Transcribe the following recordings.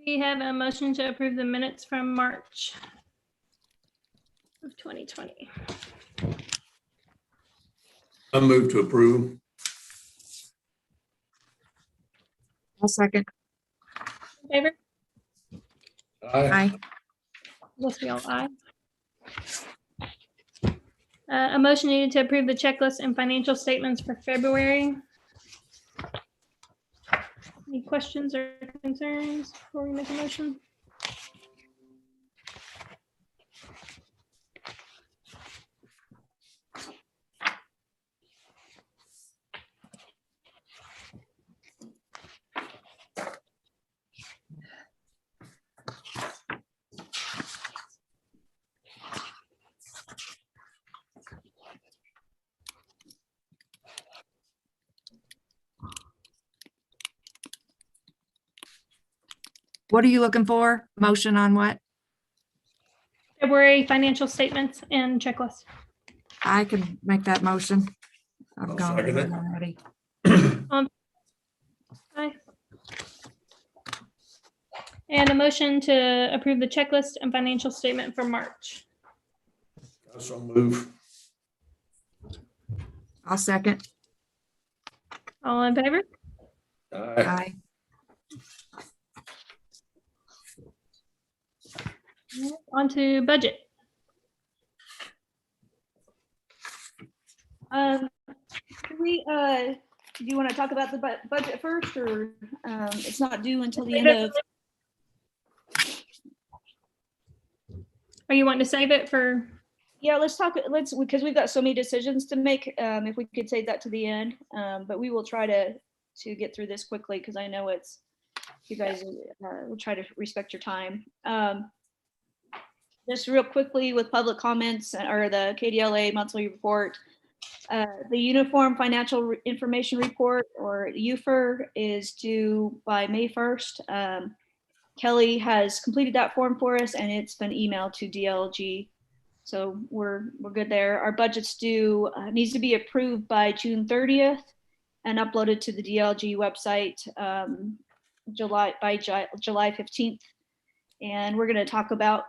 we have a motion to approve the minutes from March of 2020? I move to approve. I'll second. In favor? Aye. Let's be all aye. A motion needed to approve the checklist and financial statements for February. Any questions or concerns before we make a motion? What are you looking for? Motion on what? February financial statements and checklist. I can make that motion. I've I'll gone second over it. it already. Aye. And a motion to approve the checklist and financial statement for March. I so move. I'll second. All in favor? Aye. Aye. On to budget. Do you want to talk about the budget first, or it's not due until the end of? Are you wanting to save it for? Yeah, because we've got so many decisions to make. If we could save that to the end, but we will try to get through this quickly, because I know you guys will try to respect your time. Just real quickly with public comments or the KDLA monthly report, the Uniform Financial Information Report, or UFIR, is due by May 1st. Kelly has completed that form for us, and it's been emailed to DLG. So we're good there. Our budget's due, needs to be approved by June 30th and uploaded to the DLG website July 15th. And we're going to talk about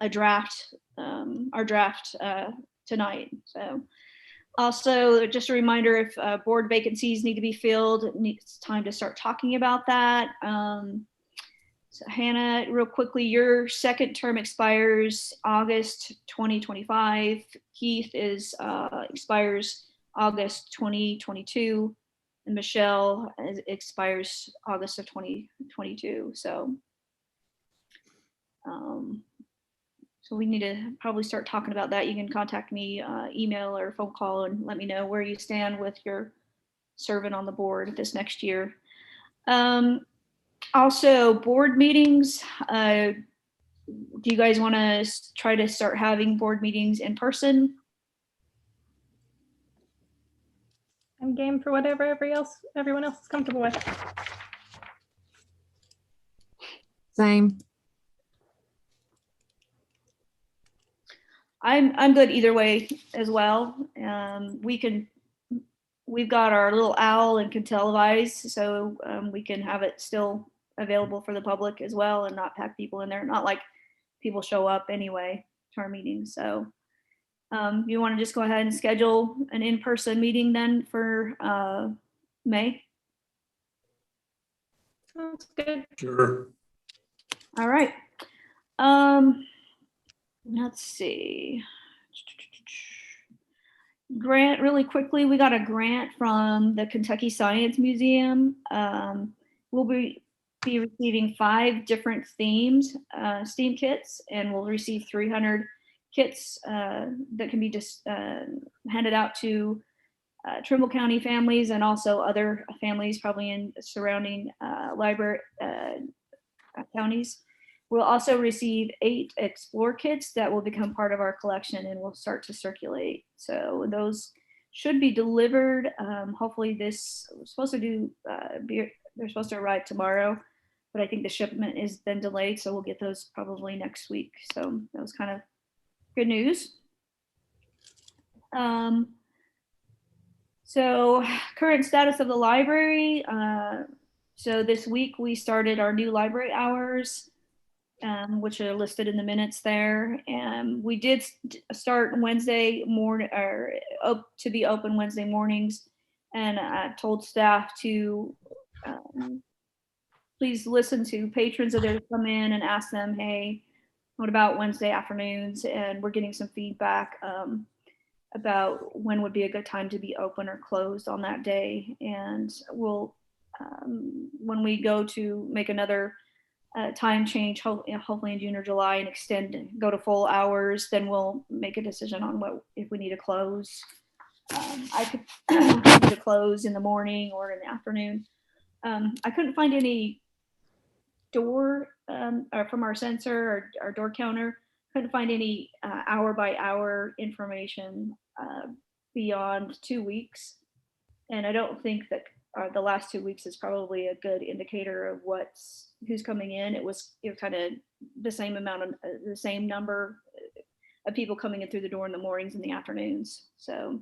our draft tonight. So also, just a reminder, if board vacancies need to be filled, it's time to start talking about that. So Hannah, real quickly, your second term expires August 2025. Keith expires August 2022, and Michelle expires August of 2022. So we need to probably start talking about that. You can contact me, email or phone call, and let me know where you stand with your serving on the board this next year. Also, board meetings. Do you guys want to try to start having board meetings in person? I'm game for whatever everyone else is comfortable with. Same. I'm good either way as well. We've got our little owl and can televise, so we can have it still available for the public as well and not pack people in there. Not like people show up anyway to our meetings. So you want to just go ahead and schedule an in-person meeting then for May? Sounds good. Sure. All right. Let's see. Grant, really quickly, we got a grant from the Kentucky Science Museum. We'll be receiving 5 different themes, STEAM kits, and we'll receive 300 kits that can be just handed out to Trimble County families and also other families probably in surrounding library counties. We'll also receive 8 Explore kits that will become part of our collection and will start to circulate. So those should be delivered. Hopefully this was supposed to they're supposed to arrive tomorrow, but I think the shipment has been delayed. So we'll get those probably next week. So that was kind of good news. So current status of the library. So this week we started our new library hours, which are listed in the minutes there. And we did start Wednesday morning, or to be open Wednesday mornings. And I told staff to please listen to patrons that are come in and ask them, hey, what about Wednesday afternoons? And we're getting some feedback about when would be a good time to be open or closed on that day. And we'll, when we go to make another time change, hopefully in June or July, and go to full hours, then we'll make a decision on what, if we need to close. I could need to close in the morning or in the afternoon. I couldn't find any door or from our sensor or our door counter. Couldn't find any hour by hour information beyond 2 weeks. And I don't think that the last 2 weeks is probably a good indicator of who's coming in. It was kind of the same amount of the same number of people coming in through the door in the mornings and the afternoons. So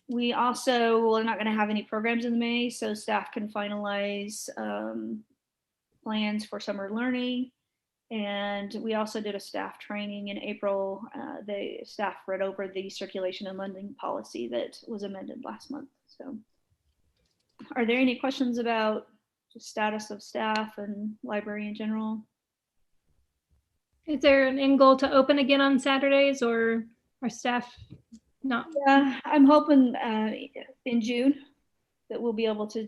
we also are not going to have any programs in May, so staff can finalize plans for summer learning. And we also did a staff training in April. The staff read over the circulation and lending policy that was amended last month. So are there any questions about the status of staff and library in general? Is there an end goal to open again on Saturdays, or are staff not? Yeah, I'm hoping in June that we'll be able to,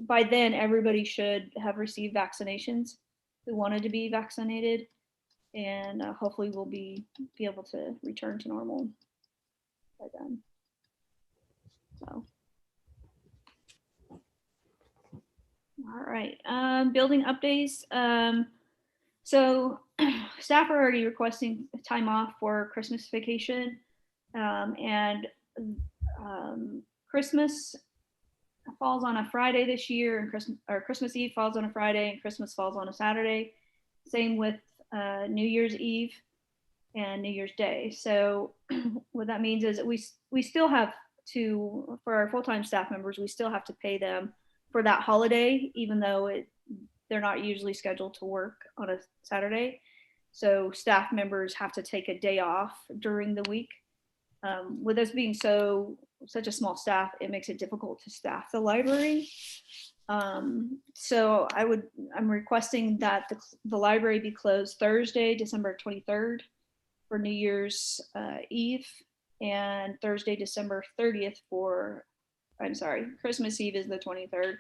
by then everybody should have received vaccinations who wanted to be vaccinated, and hopefully we'll be able to return to normal by then. So, all right, building updates. So staff are already requesting time off for Christmas vacation, and Christmas falls on a Friday this year, and Christmas Eve falls on a Friday, and Christmas falls on a Saturday. Same with New Year's Eve and New Year's Day. So what that means is that we still have to, for our full-time staff members, we still have to pay them for that holiday, even though they're not usually scheduled to work on a Saturday. So staff members have to take a day off during the week. With us being such a small staff, it makes it difficult to staff the library. So I'm requesting that the library be closed Thursday, December 23rd for New Year's Eve, and Thursday, December 30th Christmas Eve is the 23rd,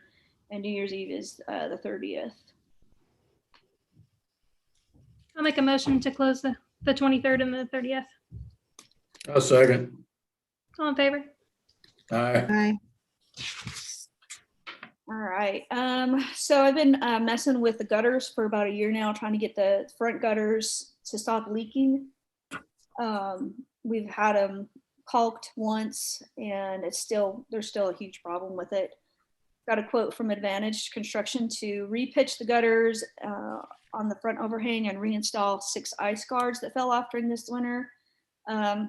and New Year's Eve is the 30th. I'll make a motion to close the 23rd and the 30th. I'll second. All in favor? Aye. Aye. All right. So I've been messing with the gutters for about a year now, trying to get the front gutters to stop leaking. We've had them caulked once, and there's still a huge problem with it. Got a quote from Advantage Construction to repitch the gutters on the front overhang and reinstall 6 ice guards that fell off during this winter.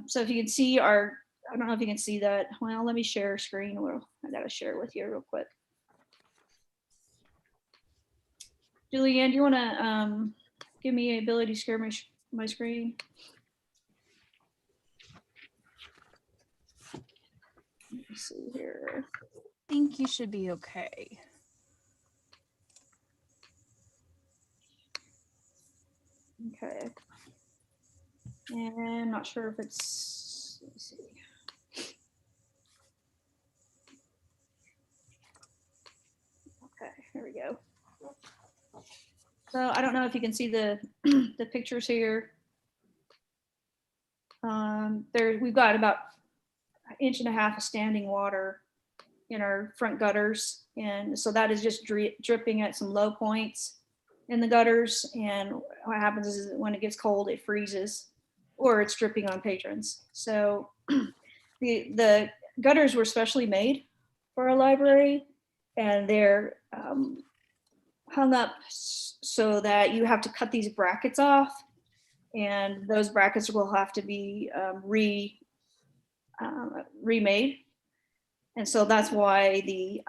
So if you can see I don't know if you can see that. Well, let me share a screen. I gotta share it with you real quick. Julianne, do you wanna give me the ability to share my screen? Let me see here. I think you should be okay. Okay. And I'm not sure if it's, let me see. Okay, here we go. So I don't know if you can see the pictures here. We've got about 1.5 inches of standing water in our front gutters, and so that is just dripping at some low points in the gutters. And what happens is when it gets cold, it freezes, or it's dripping on patrons. So the gutters were specially made for a library, and they're hung up so that you have to cut these brackets off, and those brackets will have to be remade. And so that's why the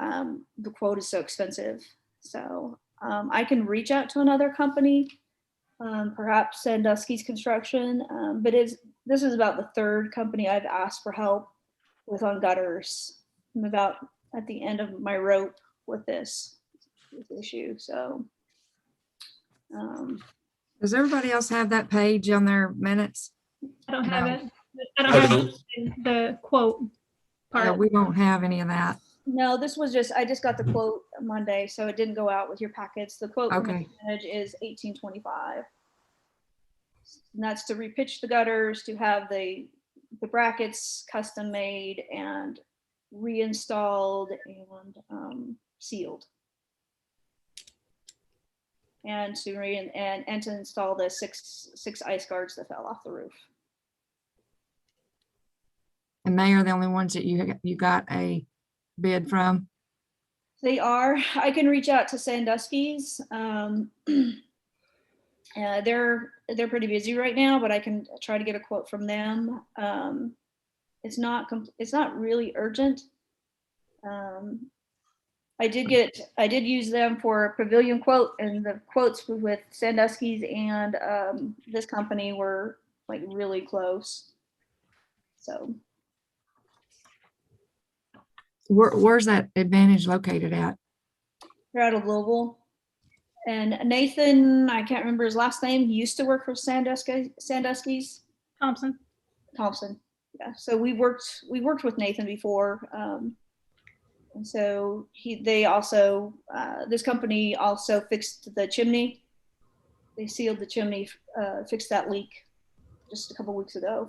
quote is so expensive. So I can reach out to another company, perhaps Sandusky's Construction, but this is about the third company I've asked for help with on gutters. I'm about at the end of my rope with this issue. So Does everybody else have that page on their minutes? I don't have No. it. I don't I have don't. the quote Yeah, part. we don't have any of that. no, this was I just got the quote Monday, so it didn't go out with your packets. The quote from Okay. Advantage is $18.25. And that's to repitch the gutters, to have the brackets custom made and reinstalled and sealed. And to and to install the six ice guards that fell off the roof. And they are the only ones that you got a bid from? They are. I can reach out to Sandusky's. They're pretty busy right now, but I can try to get a quote from them. It's not really urgent. I did use them for a pavilion quote, and the quotes with Sandusky's and this company were like really close. So Where's that Advantage located at? they're out of Louisville. And Nathan, I can't remember his last name. He used to work for Sandusky's. Thompson. Thompson. Yeah. So we worked with Nathan before. And so they also, this company also fixed the chimney. They sealed the chimney, fixed that leak just a couple weeks ago.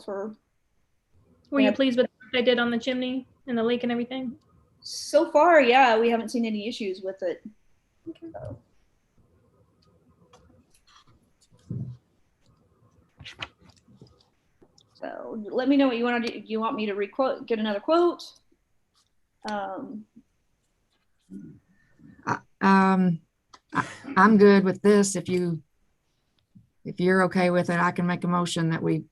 Were you Yeah. pleased with what they did on the chimney and the leak and everything? So far, yeah, we haven't seen any issues with it. Okay. So let me know what you want to do. Do you want me to get another quote? I'm good with this. If you're okay with it, I can make a motion that we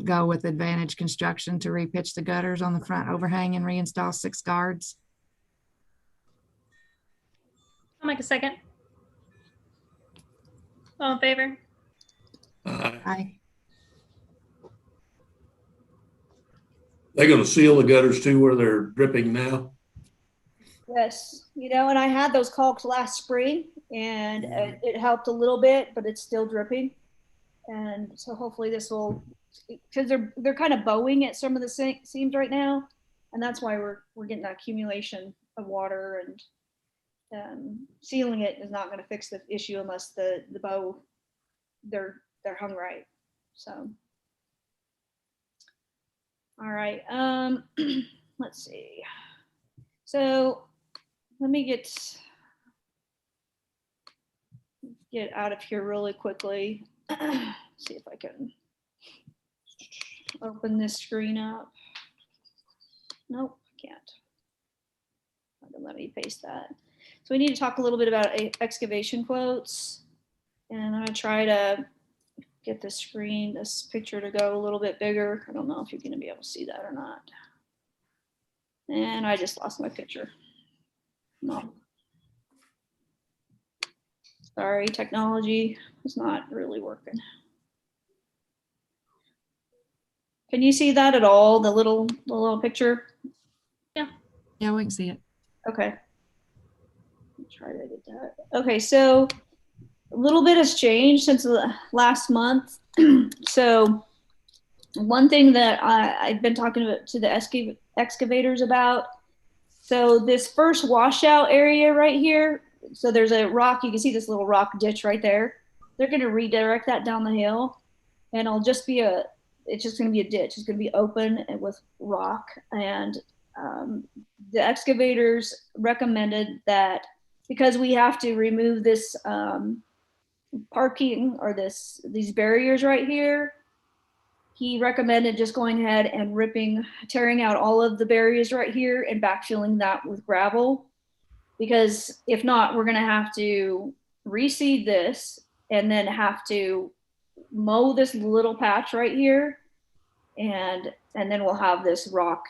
go with Advantage Construction to repitch the gutters on the front overhang and reinstall 6 guards. I'll make a second. All in favor? Aye. They gonna seal the gutters too where they're dripping now? Yes, and I had those caulks last spring, and it helped a little bit, but it's still dripping. And so hopefully this will, because they're kind of bowing at some of the seams right now, and that's why we're getting that accumulation of water, and sealing it is not going to fix the issue unless the bow they're hung right. So all right, let's see. So let me get out of here really quickly. See if I can open this screen up. Nope, I can't. Let me paste that. So we need to talk a little bit about excavation quotes. And I'm gonna try to get this picture to go a little bit bigger. I don't know if you're gonna be able to see that or not. And I just lost my picture. No. Sorry, technology is not really working. Can you see that at all? The little picture? Yeah, we can see it. Okay. Try to get that. Okay, so a little bit has changed since the last month. So one thing that I've been talking to the excavators about. So this first washout area right here, so there's a rock, you can see this little rock ditch right there. They're gonna redirect that down the hill, and it's just gonna be a ditch. It's gonna be open and with rock. And the excavators recommended that because we have to remove this parking or these barriers right here, he recommended just going ahead and tearing out all of the barriers right here and backfilling that with gravel. Because if not, we're gonna have to reseed this and then have to mow this little patch right here. And then we'll have this rock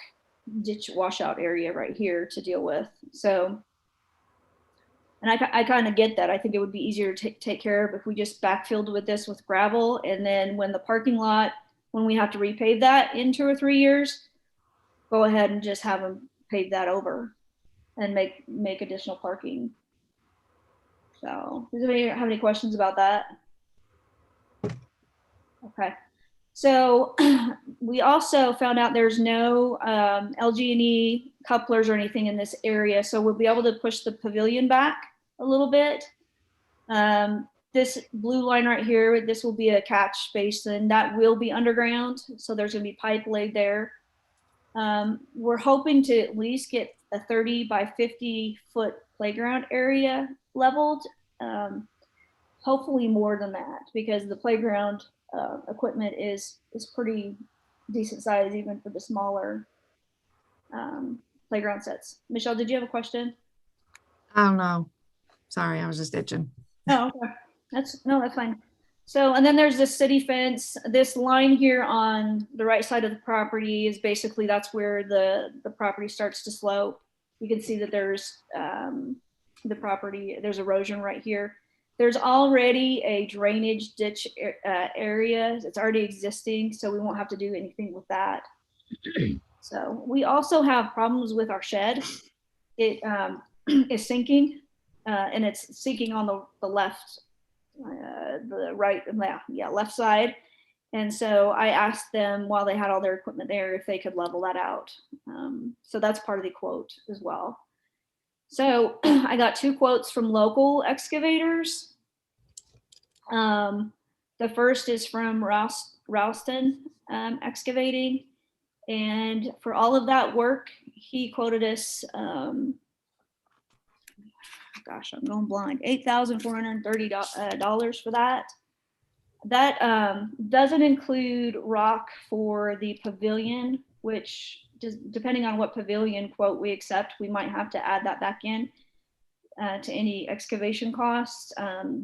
ditch washout area right here to deal with. So, and I kind of get that. I think it would be easier to take care of if we just backfilled with this with gravel. And then when the parking lot, when we have to repave that in 2 or 3 years, go ahead and just have them pave that over and make additional parking. So does anybody have any questions about that? Okay. So we also found out there's no LG&E couplers or anything in this area. So we'll be able to push the pavilion back a little bit. This blue line right here, this will be a catch basin that will be underground. So there's gonna be pipe laid there. We're hoping to at least get a 30 by 50 foot playground area leveled. Hopefully more than that, because the playground equipment is pretty decent size even for the smaller playground sets. Michelle, did you have a question? I don't know. Sorry, I was just itching. Oh, okay. That's fine. So, and then there's this city fence. This line here on the right side of the property is basically, that's where the property starts to slope. You can see that there's the property, there's erosion right here. There's already a drainage ditch area. It's already existing, so we won't have to do anything with that. So we also have problems with our shed. It is sinking, and it's sinking on the left, the right, left side. And so I asked them while they had all their equipment there if they could level that out. So that's part of the quote as well. So I got 2 quotes from local excavators. The first is from Ralston Excavating. And for all of that work, he quoted us, gosh, I'm going blind, $8,430 for that. That doesn't include rock for the pavilion, which depending on what pavilion quote we accept, we might have to add that back in to any excavation costs.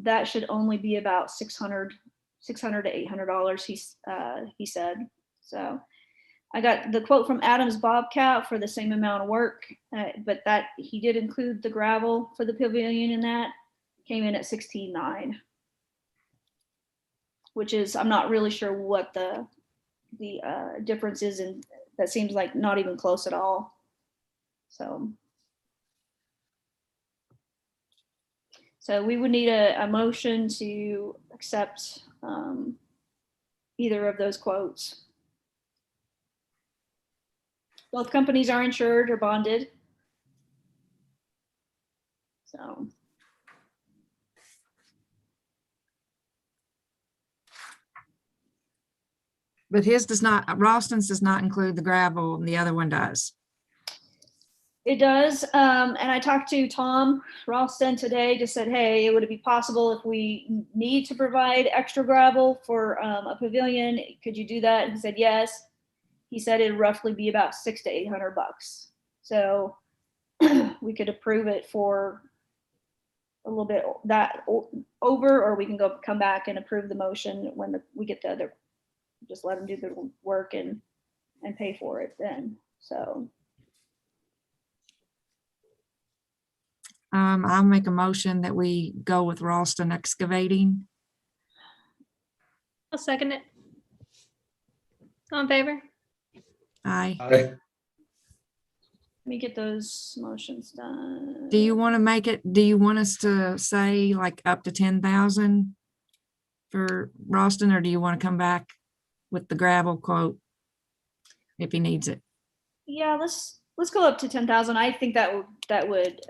That should only be about $600 to $800, he said. So I got the quote from Adams Bobcat for the same amount of work, but that he did include the gravel for the pavilion, and that came in at $16,900, which is, I'm not really sure what the difference is, and that seems like not even close at all. So we would need a motion to accept either of those quotes. Both companies are insured or bonded. So. But his does not, Ralston's does not include the gravel, and the other one does. It does. And I talked to Tom Ralston today, just said, hey, would it be possible if we need to provide extra gravel for a pavilion? Could you do that? And he said, yes. He said it'd roughly be about $600 to $800. So we could approve it for a little bit that over, or we can come back and approve the motion when we get the other, just let them do the work and pay for it then. So. I'll make a motion that we go with Ralston Excavating. I'll second it. All in favor? Aye. I, Let me get those motions done. Do you want to make it, do you want us to say like up to 10,000 for Ralston, or do you want to come back with the gravel quote if he needs it? Yeah, let's go up to 10,000. I think that would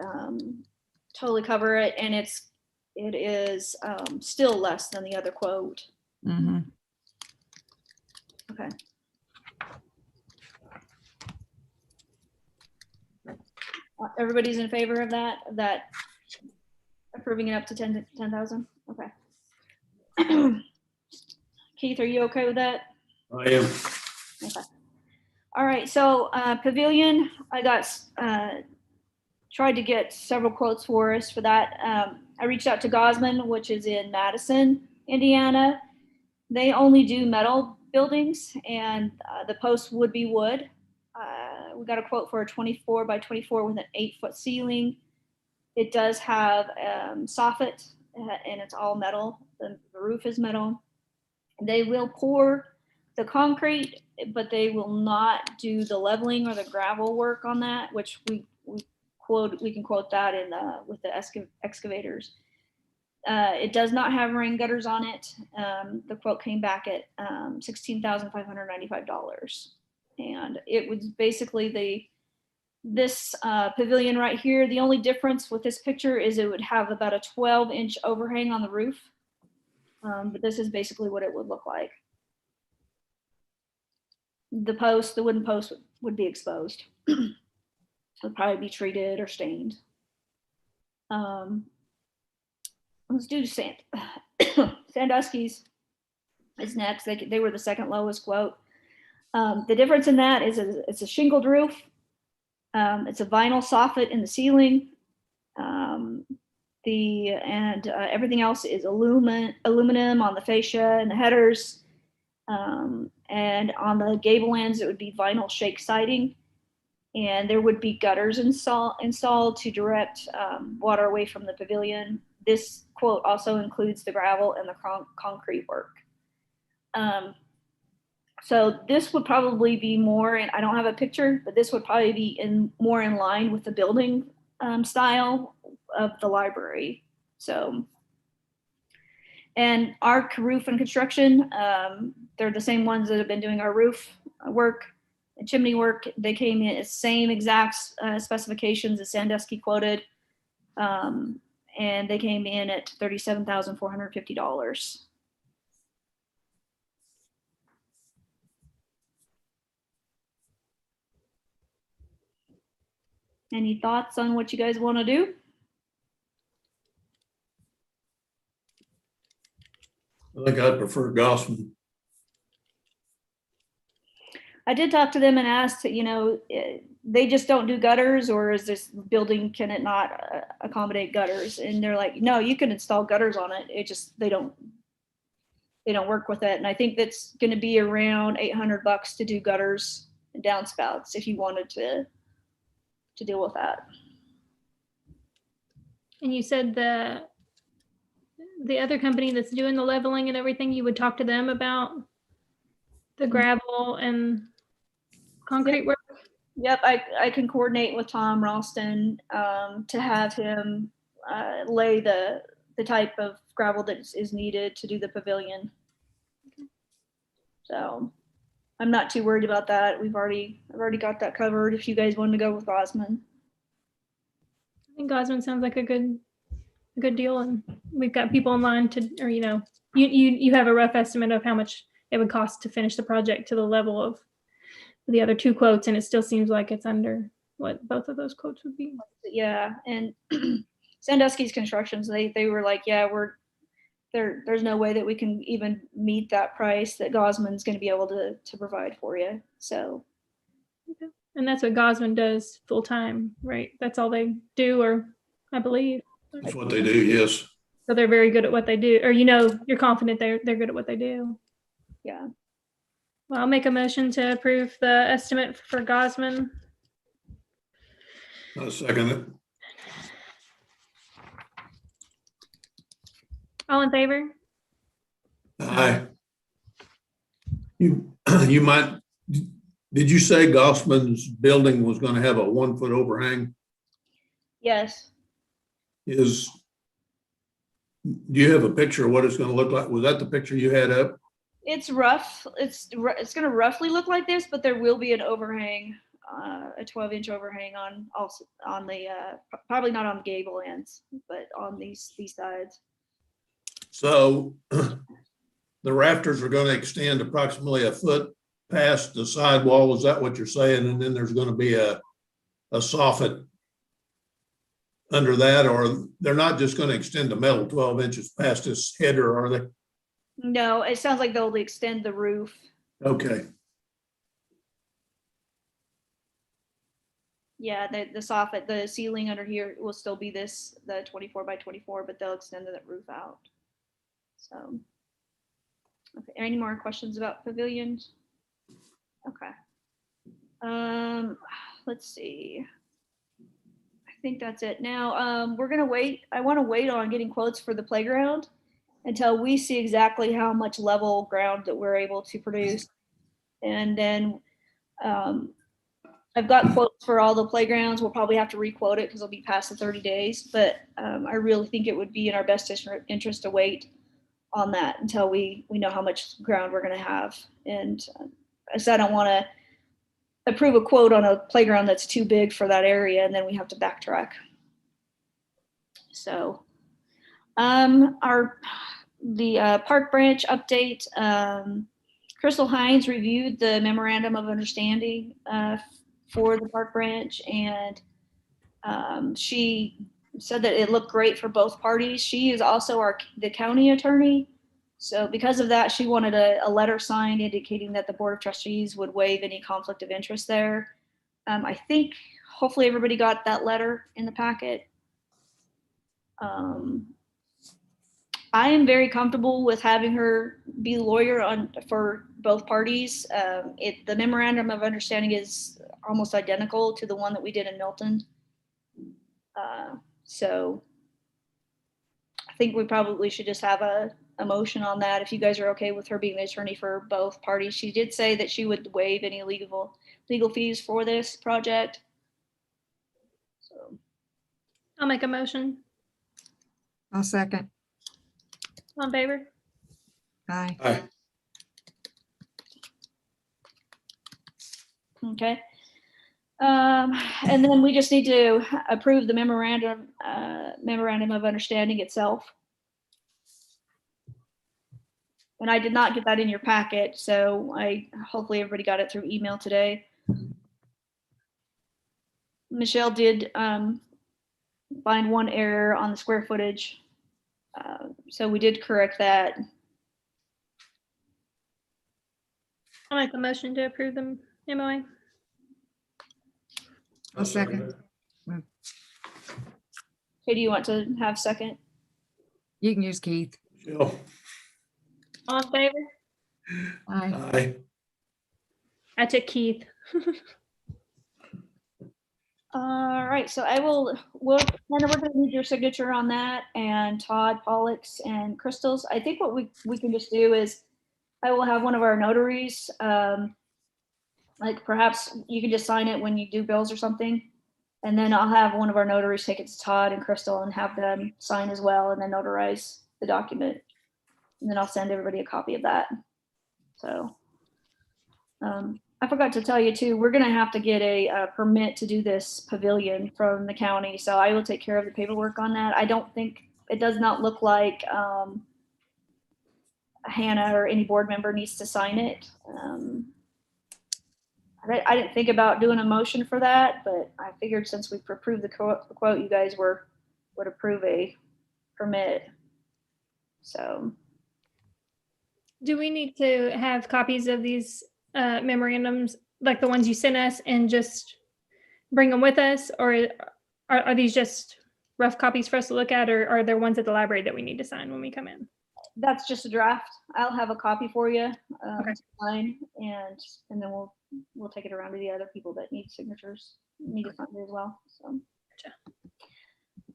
totally cover it, and it is still less than the other quote. Mm-hmm. Okay. Everybody's in favor of that approving it up to 10,000. Okay. Keith, are you okay with that? I am. Okay. All right. So pavilion, I got tried to get several quotes for us for that. I reached out to Gosman, which is in Madison, Indiana. They only do metal buildings, and the posts would be wood. we got a quote for a 24 by 24 with an 8-foot ceiling. It does have soffit and it's all metal. The roof is metal. They will pour the concrete, but they will not do the leveling or the gravel work on that, which we can quote that in with the excavators. It does not have rain gutters on it. The quote came back at $16,595, and it was basically this pavilion right here. The only difference with this picture is it would have about a 12-inch overhang on the roof, but this is basically what it would look like. The wooden post would be exposed. Would probably be treated or stained. Let's do Sandusky's is next. They were the second lowest quote. The difference in that is it's a shingled roof. It's a vinyl soffit in the ceiling. Everything else is aluminum on the fascia and the headers. And on the gable ends, it would be vinyl shake siding. And there would be gutters installed to direct water away from the pavilion. This quote also includes the gravel and the concrete work. So this would probably be more, and I don't have a picture, but this would probably be more in line with the building style of the library. So, and our roof and construction, they're the same ones that have been doing our roof work and chimney work. They came in at same exact specifications as Sandusky quoted. And they came in at $37,450. Any thoughts on what you guys want to do? I think I'd prefer Gossman. I did talk to them and asked, they just don't do gutters, or is this building, can it not accommodate gutters? And they're like, no, you can install gutters on it. It just, they don't work with it. And I think that's going to be around $800 to do gutters and downspouts if you wanted to deal with that. And you said the other company that's doing the leveling and everything, you would talk to them about the gravel and concrete work? Yep, I can coordinate with Tom Ralston to have him lay the type of gravel that is needed to do the pavilion. So I'm not too worried about that. I've already got that covered if you guys wanted to go with Gosman. I think Gosman sounds like a good deal, and we've got people in line you have a rough estimate of how much it would cost to finish the project to the level of the other two quotes, and it still seems like it's under what both of those quotes would be. Yeah, and Sandusky's Constructions, they were like, yeah, there's no way that we can even meet that price that Gosman's going to be able to provide for you. So, okay. And that's what Gosman does full time, right? That's all they do, or I believe That's what they do, yes. so. They're very good at what they do, or you're confident they're good at what they do. yeah. Well, I'll make a motion to approve the estimate for Gosman. I second it. All in favor? Aye. You might, did you say Gossman's building was going to have a 1-foot overhang? Yes. Do you have a picture of what it's going to look like? Was that the picture you had up? It's rough. It's going to roughly look like this, but there will be an overhang, a 12-inch overhang on the probably not on the gable ends, but on these sides. So the rafters are going to extend approximately a foot past the sidewall. Is that what you're saying? And then there's going to be a soffit under that, or they're not just going to extend the metal 12 inches past this header, are they? No, it sounds like they'll extend the roof. Okay. Yeah, the soffit, the ceiling under here will still be the 24 by 24, but they'll extend that roof out. So, okay. Any more questions about pavilions? Okay. let's see. I think that's it. Now, we're gonna wait. I want to wait on getting quotes for the playground until we see exactly how much level ground that we're able to produce. And then I've got quotes for all the playgrounds. We'll probably have to re-quote it because it'll be past the 30 days. But I really think it would be in our best interest to wait on that until we know how much ground we're going to have. And I don't want to approve a quote on a playground that's too big for that area, and then we have to backtrack. So the park branch update, Crystal Hines reviewed the memorandum of understanding for the park branch, and she said that it looked great for both parties. She is also the county attorney. So because of that, she wanted a letter signed indicating that the Board of Trustees would waive any conflict of interest there. I think hopefully everybody got that letter in the packet. I am very comfortable with having her be the lawyer for both parties. The memorandum of understanding is almost identical to the one that we did in Milton. So I think we probably should just have a motion on that if you guys are okay with her being the attorney for both parties. She did say that she would waive any legal fees for this project. So I'll make a motion. I'll second. All in favor? Aye. Aye. okay. And then we just need to approve the memorandum of understanding itself. And I did not get that in your packet, so hopefully everybody got it through email today. Michelle did find one error on the square footage, so we did correct that. I'll make a motion to approve the MOA. I'll second. Okay, do you want to have second? You can use Keith. Jill. All in favor? Aye. Aye. I took Keith. All right, so Hannah, we're gonna need your signature on that, and Todd, Pollock's, and Crystal's. I think what we can just do is I will have one of our notaries, like perhaps you can just sign it when you do bills or something. And then I'll have one of our notaries take it to Todd and Crystal and have them sign as well and then notarize the document. And then I'll send everybody a copy of that. So I forgot to tell you too, we're gonna have to get a permit to do this pavilion from the county. So I will take care of the paperwork on that. I don't think, it does not look like Hannah or any board member needs to sign it. I didn't think about doing a motion for that, but I figured since we approved the quote, you guys would approve a permit. So. Do we need to have copies of these memorandums, like the ones you sent us, and just bring them with us? Or are these just rough copies for us to look at, or are there ones at the library that we need to sign when we come in? That's just a draft. I'll have a copy for you Okay. to sign, and then we'll take it around to the other people that need signatures, need to sign it as well. So. Gotcha.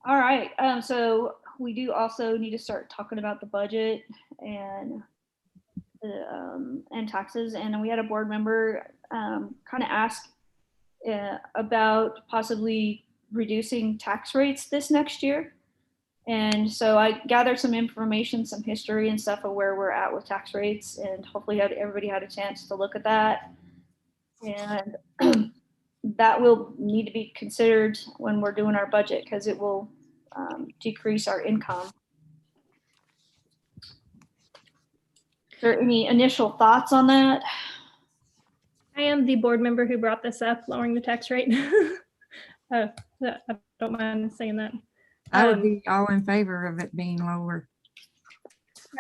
All right. So we do also need to start talking about the budget and taxes. And we had a board member kind of ask about possibly reducing tax rates this next year. And so I gathered some information, some history and stuff of where we're at with tax rates, and hopefully everybody had a chance to look at that. And that will need to be considered when we're doing our budget because it will decrease our income. Is there any initial thoughts on that? I am the board member who brought this up, lowering the tax rate. I don't mind saying that. I would be all in favor of it being lower.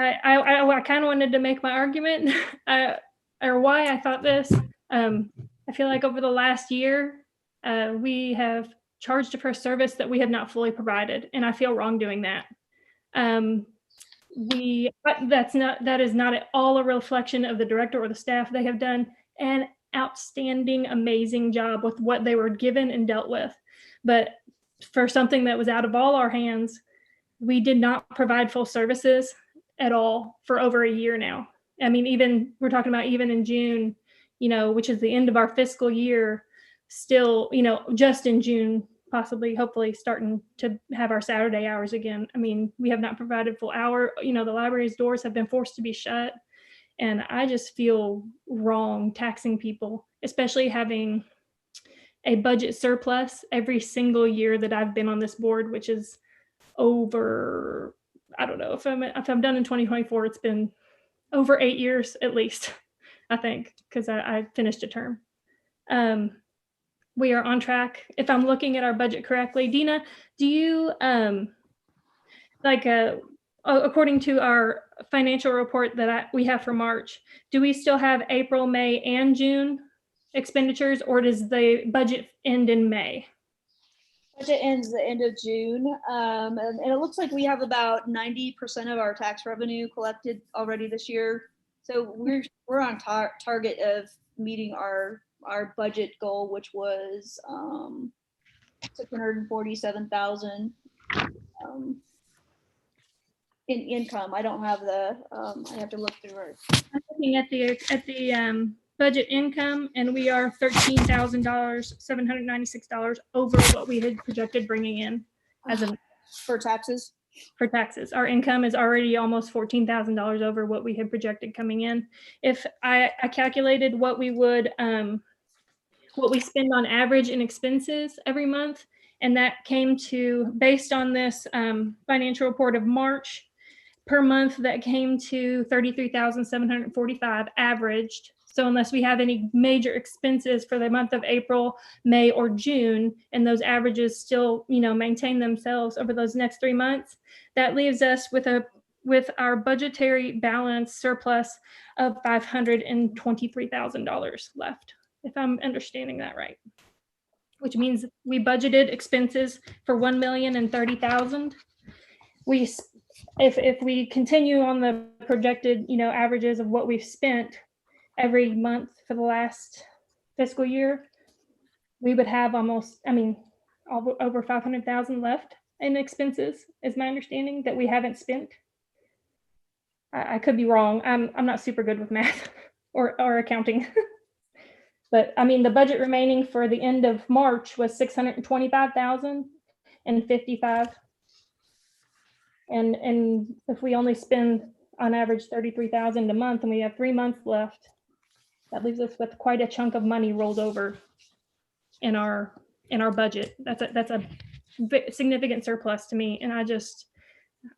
I kind of wanted to make my argument or why I thought this. I feel like over the last year, we have charged for a service that we have not fully provided, and I feel wrong doing that. That is not at all a reflection of the director or the staff. They have done an outstanding, amazing job with what they were given and dealt with. But for something that was out of all our hands, we did not provide full services at all for over a year now. I mean, even we're talking about even in June, which is the end of our fiscal year, still, just in June, possibly, hopefully starting to have our Saturday hours again. I mean, we have not provided full hour, the library's doors have been forced to be shut. And I just feel wrong taxing people, especially having a budget surplus every single year that I've been on this board, which is over, I don't know if I'm done in 2024, it's been over 8 years at least, I think, because I finished a term. We are on track. If I'm looking at our budget correctly, Dina, do you according to our financial report that we have for March, do we still have April, May, and June expenditures, or does the budget end in May? Budget ends the end of June, and it looks like we have about 90% of our tax revenue collected already this year. So we're on target of meeting our budget goal, which was 647,000 in income. I don't have the. I have to look through it. I'm looking at the budget income, and we are $13,796 over what we had projected bringing in as of For taxes. for taxes. Our income is already almost $14,000 over what we had projected coming in. If I calculated what we would what we spend on average in expenses every month, and that came to, based on this financial report of March, per month that came to 33,745 averaged. So unless we have any major expenses for the month of April, May, or June, and those averages still, maintain themselves over those next 3 months, that leaves us with our budgetary balance surplus of $523,000 left, if I'm understanding that right. Which means we budgeted expenses for $1,030,000. If we continue on the projected, averages of what we've spent every month for the last fiscal year, we would have over 500,000 left in expenses, is my understanding, that we haven't spent. I could be wrong. I'm not super good with math or accounting. But the budget remaining for the end of March was 625,055. And if we only spend on average 33,000 a month and we have 3 months left, that leaves us with quite a chunk of money rolled over in our budget. That's a significant surplus to me. And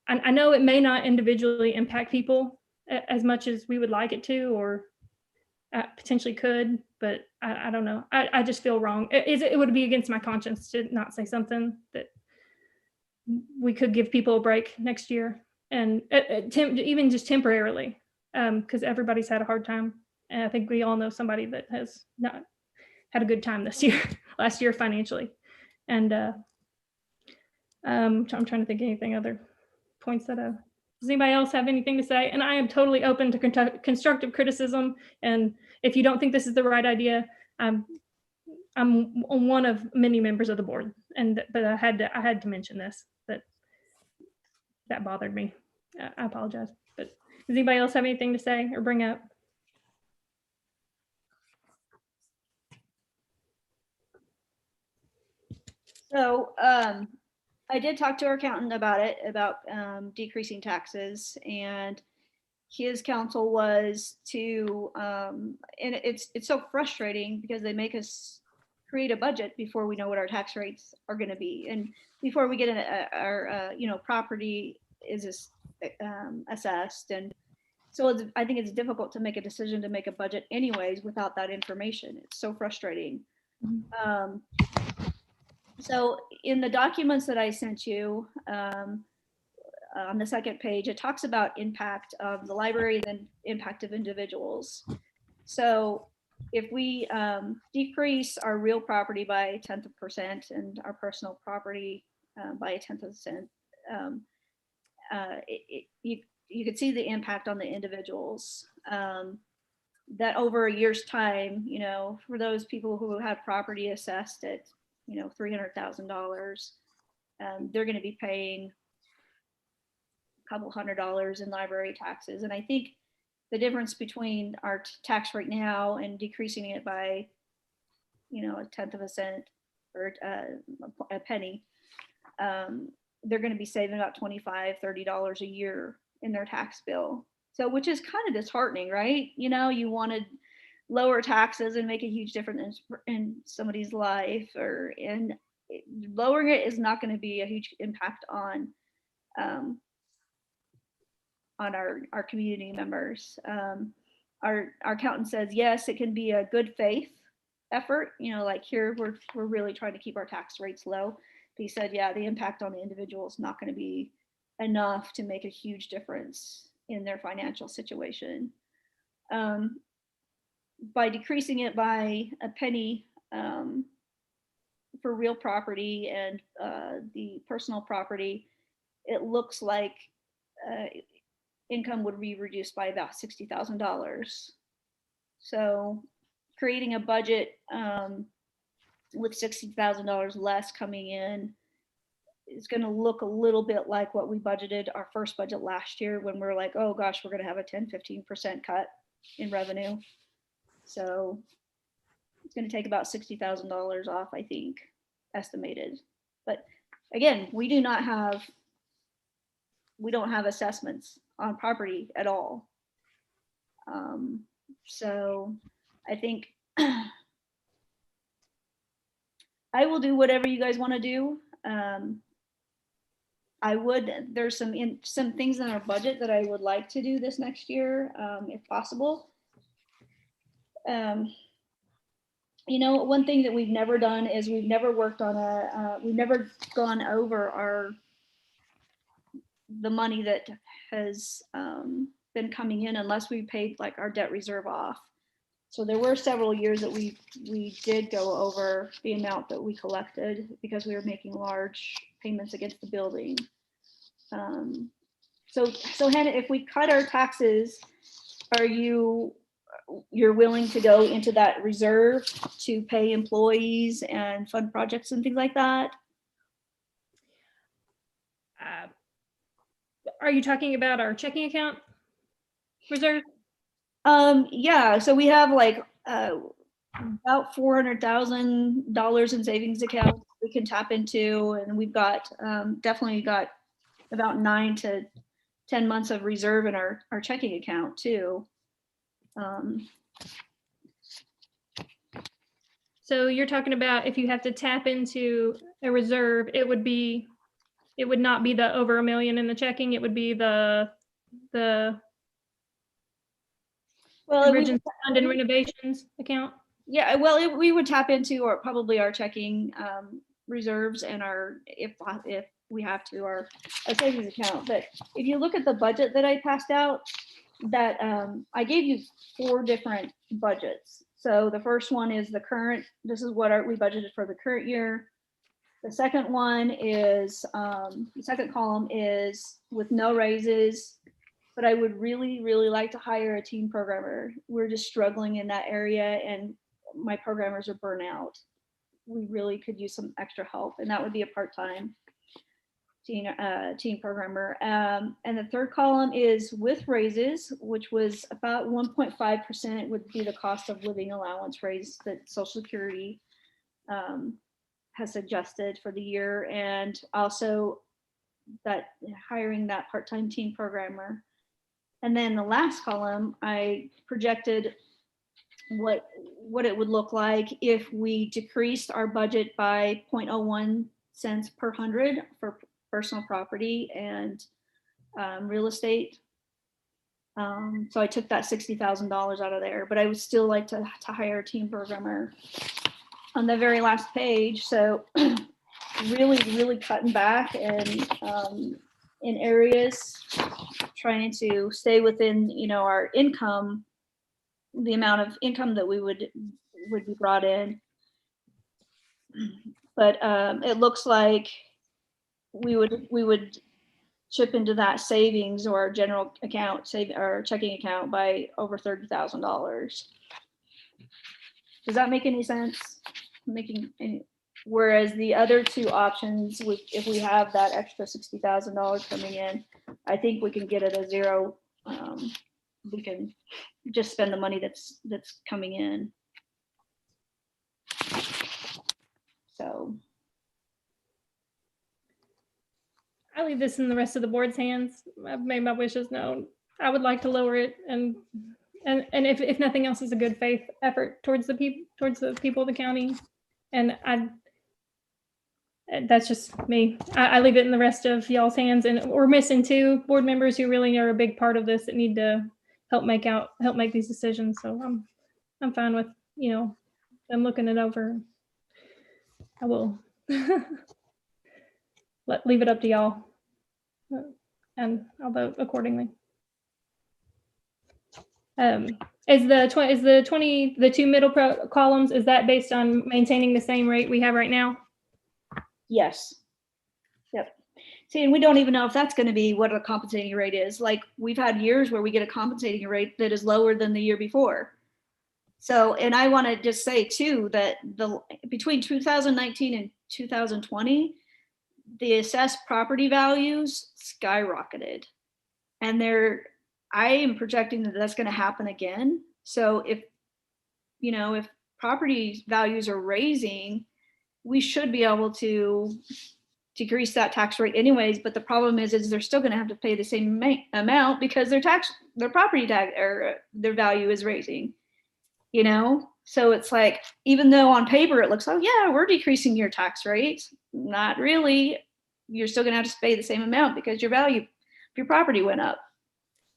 I know it may not individually impact people as much as we would like it to, or potentially could, but I don't know. I just feel wrong. It would be against my conscience to not say something that we could give people a break next year, and even just temporarily, because everybody's had a hard time. And I think we all know somebody that has not had a good time this year, last year financially. And I'm trying to think of anything other points that does anybody else have anything to say? And I am totally open to constructive criticism. And if you don't think this is the right idea, I'm one of many members of the board, but I had to mention this, that bothered me. I apologize. But does anybody else have anything to say or bring up? So I did talk to our accountant about it, about decreasing taxes, and his counsel was to, and it's so frustrating because they make us create a budget before we know what our tax rates are going to be, and before we get our property is assessed, and so I think it's difficult to make a decision to make a budget anyways without that information. It's so frustrating. Mm-hmm. So in the documents that I sent you, on the second page, it talks about impact of the library and impact of individuals. So if we decrease our real property by 0.1% and our personal property by 0.1%, you could see the impact on the individuals. that over a year's time, for those people who have property assessed at, $300,000, they're going to be paying a couple $100 in library taxes. And I think the difference between our tax right now and decreasing it by, a tenth of a cent or a penny, they're going to be saving about $25, $30 a year in their tax bill. So, which is kind of disheartening, right? You wanted lower taxes and make a huge difference in somebody's life, and lowering it is not going to be a huge impact on our community members. Our accountant says, yes, it can be a good faith effort. Like here, we're really trying to keep our tax rates low. But he said, yeah, the impact on the individual is not going to be enough to make a huge difference in their financial situation. By decreasing it by a penny for real property and the personal property, it looks like income would be reduced by about $60,000. So creating a budget with $60,000 less coming in is going to look a little bit like what we budgeted our first budget last year, when we're like, oh gosh, we're going to have a 10-15% cut in revenue. So it's going to take about $60,000 off, I think, estimated. But again, we don't have assessments on property at all. So I think I will do whatever you guys want to do. There's some things in our budget that I would like to do this next year, if possible. One thing that we've never done is we've never worked on we've never gone over the money that has been coming in, unless we paid like our debt reserve off. So there were several years that we did go over the amount that we collected because we were making large payments against the building. So Hannah, if we cut our taxes, you're willing to go into that reserve to pay employees and fund projects and things like that? Are you talking about our checking account reserve? Yeah, so we have like about $400,000 in savings accounts we can tap into, and we've got definitely got about 9 to 10 months of reserve in our checking account too. So you're talking about if you have to tap into a reserve, it would not be the over $1 million in the checking. It would be the emergency fund and renovations account. Yeah, well, we would tap into or probably our checking reserves and if we have to, our savings account. But if you look at the budget that I passed out, that I gave you 4 different budgets. So the first one is this is what we budgeted for the current year. The second one is, the second column is with no raises, but I would really, really like to hire a team programmer. We're just struggling in that area and my programmers are burnt out. We really could use some extra help, and that would be a part-time team programmer. And the third column is with raises, which was about 1.5% would be the cost of living allowance raise that Social Security has suggested for the year, and also that hiring that part-time team programmer. And then the last column, I projected what it would look like if we decreased our budget by 0.01 cents per hundred for personal property and real estate. So I took that $60,000 out of there, but I would still like to hire a team programmer. On the very last page, so really, really cutting back and in areas, trying to stay within, our income, the amount of income that we would be brought in. But it looks like we would chip into that savings or general account or checking account by over $30,000. Does that make any sense? Whereas the other two options, if we have that extra $60,000 coming in, I think we can get it a zero. We can just spend the money that's coming in. So I leave this in the rest of the board's hands. I've made my wishes known. I would like to lower it, and if nothing else, is a good faith effort towards the people of the county. And that's just me. I leave it in the rest of y'all's hands, and we're missing two board members who really are a big part of this that need to help make these decisions. So I'm fine with, them looking it over. I will leave it up to y'all, and I'll vote accordingly. Is the two middle columns, is that based on maintaining the same rate we have right now? yes. Yep. See, and we don't even know if that's going to be what a compensating rate is. Like, we've had years where we get a compensating rate that is lower than the year before. So, and I want to just say too, that between 2019 and 2020, the assessed property values skyrocketed. And I am projecting that that's going to happen again. So if property values are raising, we should be able to decrease that tax rate anyways. But the problem is they're still going to have to pay the same amount because their property tax or their value is raising, So it's like, even though on paper it looks, oh yeah, we're decreasing your tax rate, not really. You're still going to have to pay the same amount because your value of your property went up.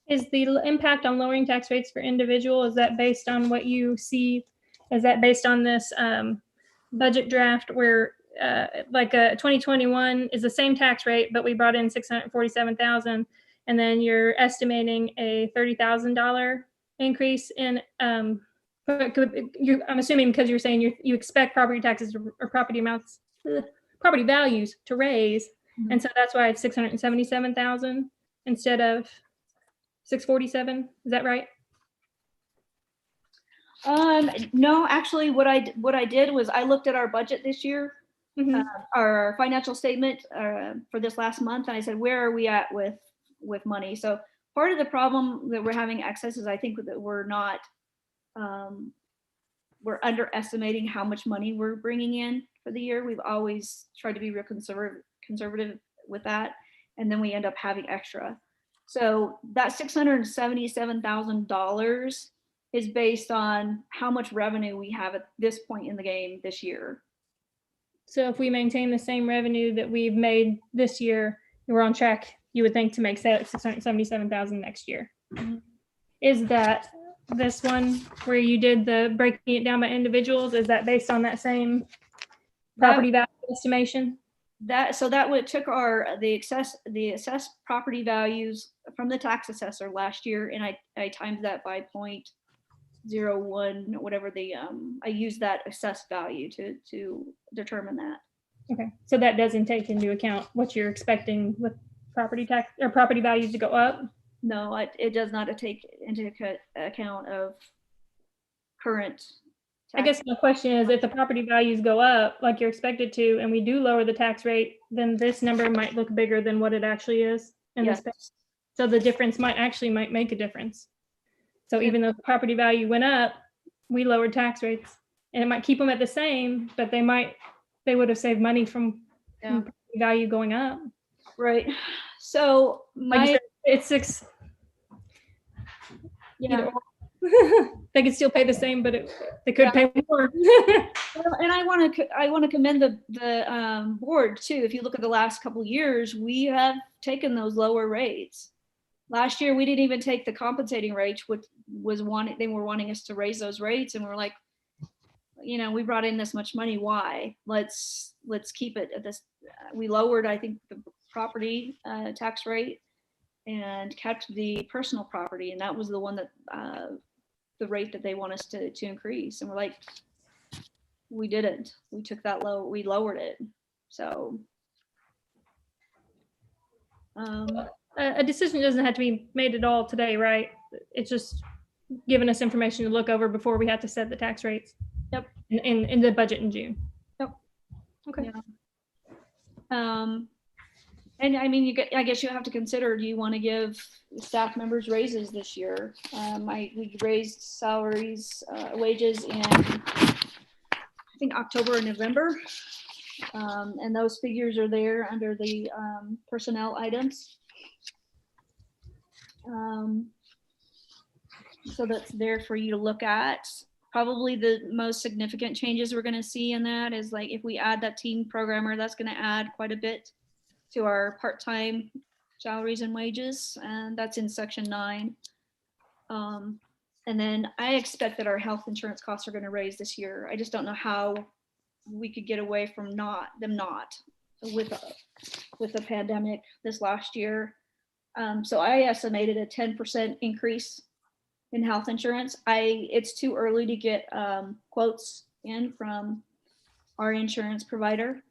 Is the impact on lowering tax rates for individual, is that based on what you see? Is that based on this budget draft where 2021 is the same tax rate, but we brought in $647,000, and then you're estimating a $30,000 increase in, I'm assuming because you're saying you expect property taxes or property values to raise. Mm-hmm. And so that's why it's 677,000 instead of 647. Is that right? No, actually what I did was I looked at our budget this year, mm-hmm. Our financial statement for this last month, and I said, where are we at with money? So part of the problem that we're having excess is I think that we're underestimating how much money we're bringing in for the year. We've always tried to be real conservative with that, and then we end up having extra. So that $677,000 is based on how much revenue we have at this point in the game this year. So if we maintain the same revenue that we've made this year, we're on track, you would think, to make $677,000 next year. Mm-hmm. Is that this one where you did the breaking it down by individuals? Is that based on that same property value estimation? That would took the assessed property values from the tax assessor last year, and I timed that by 0.01, whatever I used that assessed value to determine that. Okay, so that doesn't take into account what you're expecting with property tax or property values to go up? No, it does not take into account of current. I guess my question is, if the property values go up like you're expected to, and we do lower the tax rate, then this number might look bigger than what it actually is. Yes. So the difference might make a difference. So even though the property value went up, we lowered tax rates, and it might keep them at the same, but they would have saved money from property value going up. Right. So it's six. Yeah. They could still pay the same, but they could pay more. And I want to commend the board too. If you look at the last couple of years, we have taken those lower rates. Last year, we didn't even take the compensating rate, which they were wanting us to raise those rates, and we're like, we brought in this much money. Why? Let's keep it at this. We lowered, I think, the property tax rate and kept the personal property, and that was the one that the rate that they want us to increase. And we're like, we didn't. We took that low. We lowered it. So A decision doesn't have to be made at all today, right? It's just giving us information to look over before we have to set the tax rates. Yep. In the budget in June. Yep. Okay. Yeah. And I mean, I guess you have to consider, do you want to give staff members raises this year? We raised salaries, wages in, I think, October and November. And those figures are there under the personnel items. So that's there for you to look at. Probably the most significant changes we're going to see in that is, like, if we add that teen programmer, that's going to add quite a bit to our part-time salaries and wages, and that's in section 9. And then I expect that our health insurance costs are going to raise this year. I just don't know how we could get away from them not with the pandemic this last year. So I estimated a 10% increase in health insurance. It's too early to get quotes in from our insurance provider.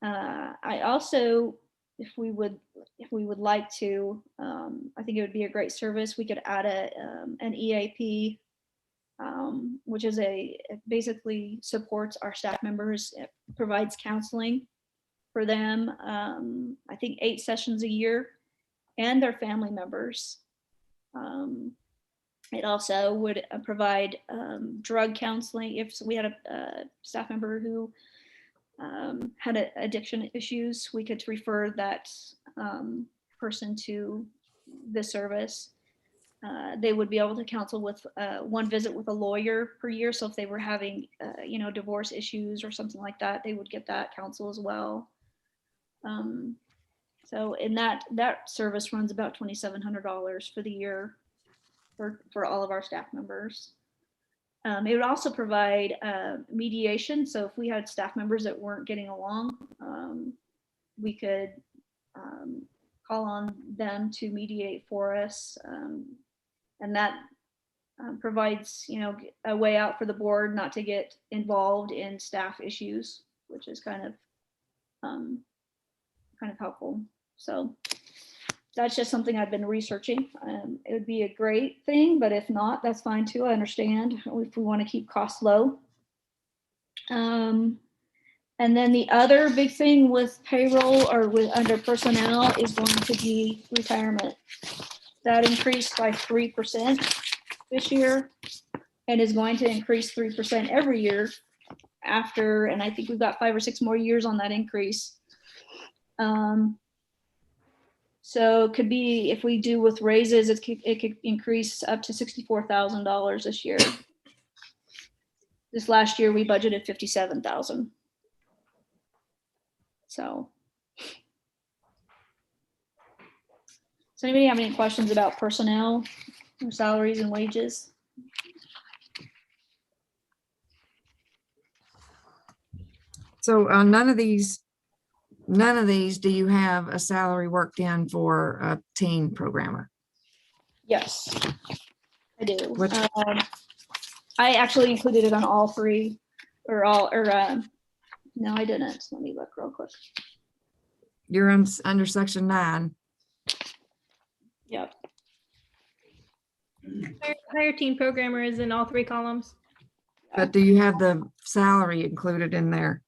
I also, if we would like to, I think it would be a great service. We could add an EAP, which is it basically supports our staff members. It provides counseling for them. I think 8 sessions a year, and their family members. It also would provide drug counseling if we had a staff member who had addiction issues. We could refer that person to the service. They would be able to counsel with 1 visit with a lawyer per year. So if they were having, divorce issues or something like that, they would get that counsel as well. So in that service runs about $2,700 for the year for all of our staff members. It would also provide mediation. So if we had staff members that weren't getting along, we could call on them to mediate for us. And that provides, a way out for the board not to get involved in staff issues, which is kind of helpful. So that's just something I've been researching. It would be a great thing, but if not, that's fine too. I understand if we want to keep costs low. And then the other big thing with payroll or under personnel is going to be retirement. That increased by 3% this year and is going to increase 3% every year after, and I think we've got 5 or 6 more years on that increase. So it could be, if we do with raises, it could increase up to $64,000 this year. This last year we budgeted $57,000. So does anybody have any questions about personnel or salaries and wages? So none of these do you have a salary worked in for a teen programmer? Yes, I do. What- I actually included it on all 3 no, I didn't. Let me look real quick. You're under section 9. Yep. Hire teen programmer is in all 3 columns. But do you have the salary included in there?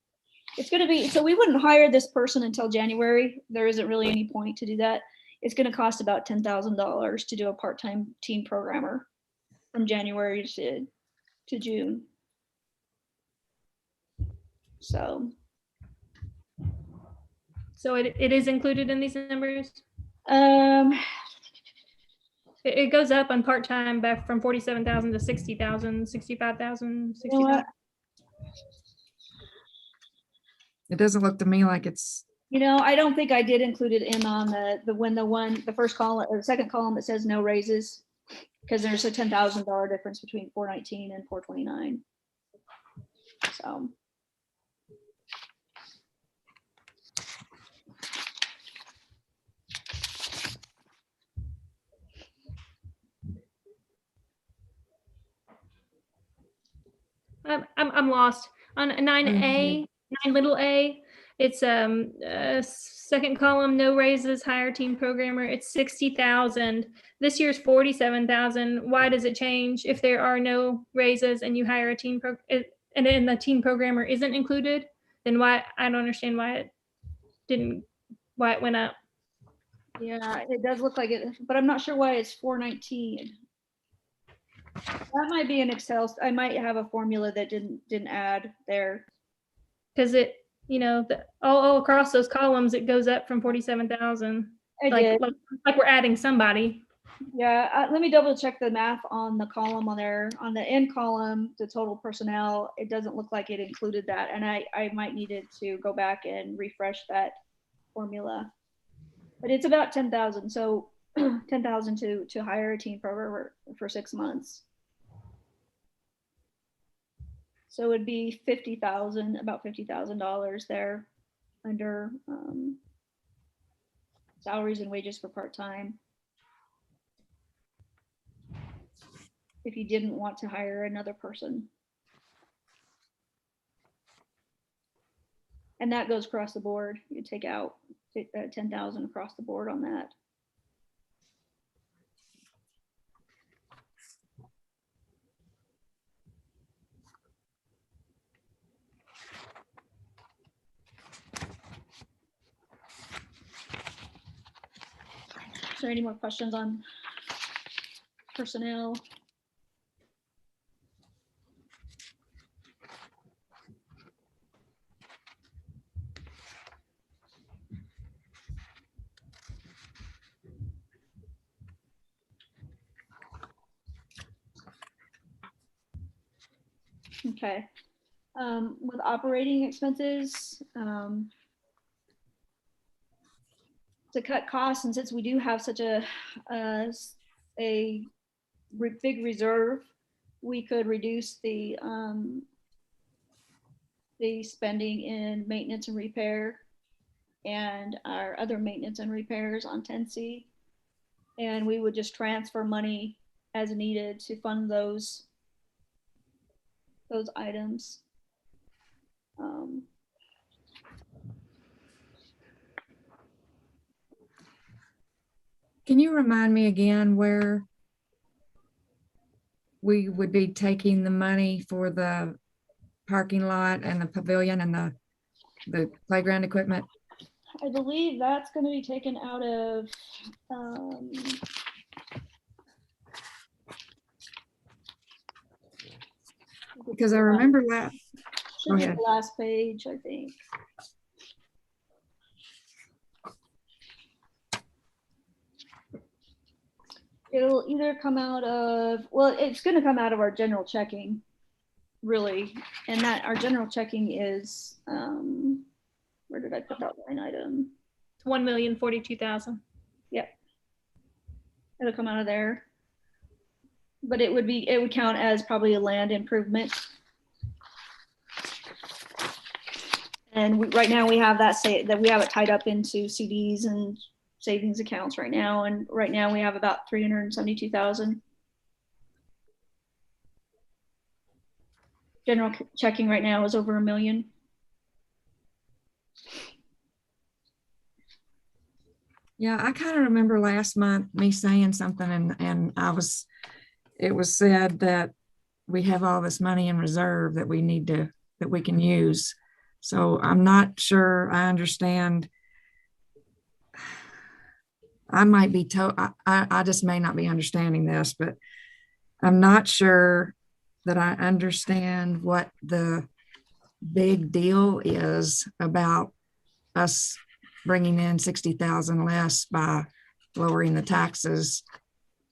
It's going to be, so we wouldn't hire this person until January. There isn't really any point to do that. It's going to cost about $10,000 to do a part-time teen programmer from January to June. So it is included in these numbers. um, It goes up on part-time back from 47,000 to 60,000, 65,000, you know what? 60,000. It doesn't look to me like it's, I don't think I did include it in on the first column or the second column that says no raises, because there's a $10,000 difference between 419 and 429. So. I'm lost on 9A, 9 little a. It's second column, no raises, hire team programmer. It's 60,000. This year's 47,000. Why does it change if there are no raises and you hire a team and then the team programmer isn't included? Then why? I don't understand why it went up. Yeah, it does look like it, but I'm not sure why it's 419. That might be an Excel. I might have a formula that didn't add there. Because it, all across those columns, it goes up from 47,000. I did. Like we're adding somebody. Yeah, let me double check the math on the column on there. On the end column, the total personnel, it doesn't look like it included that. And I might needed to go back and refresh that formula. But it's about 10,000. So 10,000 to hire a team programmer for 6 months. So it'd be 50,000, about $50,000 there under salaries and wages for part-time. If you didn't want to hire another person. And that goes across the board. You take out 10,000 across the board on that. Is there any more questions on personnel? Okay. With operating expenses, to cut costs, and since we do have such a big reserve, we could reduce the spending in maintenance and repair and our other maintenance and repairs on 10C. And we would just transfer money as needed to fund those items. Can you remind me again where we would be taking the money for the parking lot and the pavilion and the playground equipment? I believe that's going to be taken out of Because I remember that. should be ahead. the last page, I think. It'll either come out of, well, it's going to come out of our general checking, really. And that our general checking is, where did I put that line item? It's 1,042,000. Yep. It'll come out of there. But it would count as probably a land improvement. And right now we have that we have it tied up into CDs and savings accounts right now. And right now we have about 372,000. General checking right now is over $1 million. Yeah, I kind of remember last month me saying something and it was said that we have all this money in reserve that we can use. So I'm not sure I understand. I might be I just may not be understanding this, but I'm not sure that I understand what the big deal is about us bringing in 60,000 less by lowering the taxes,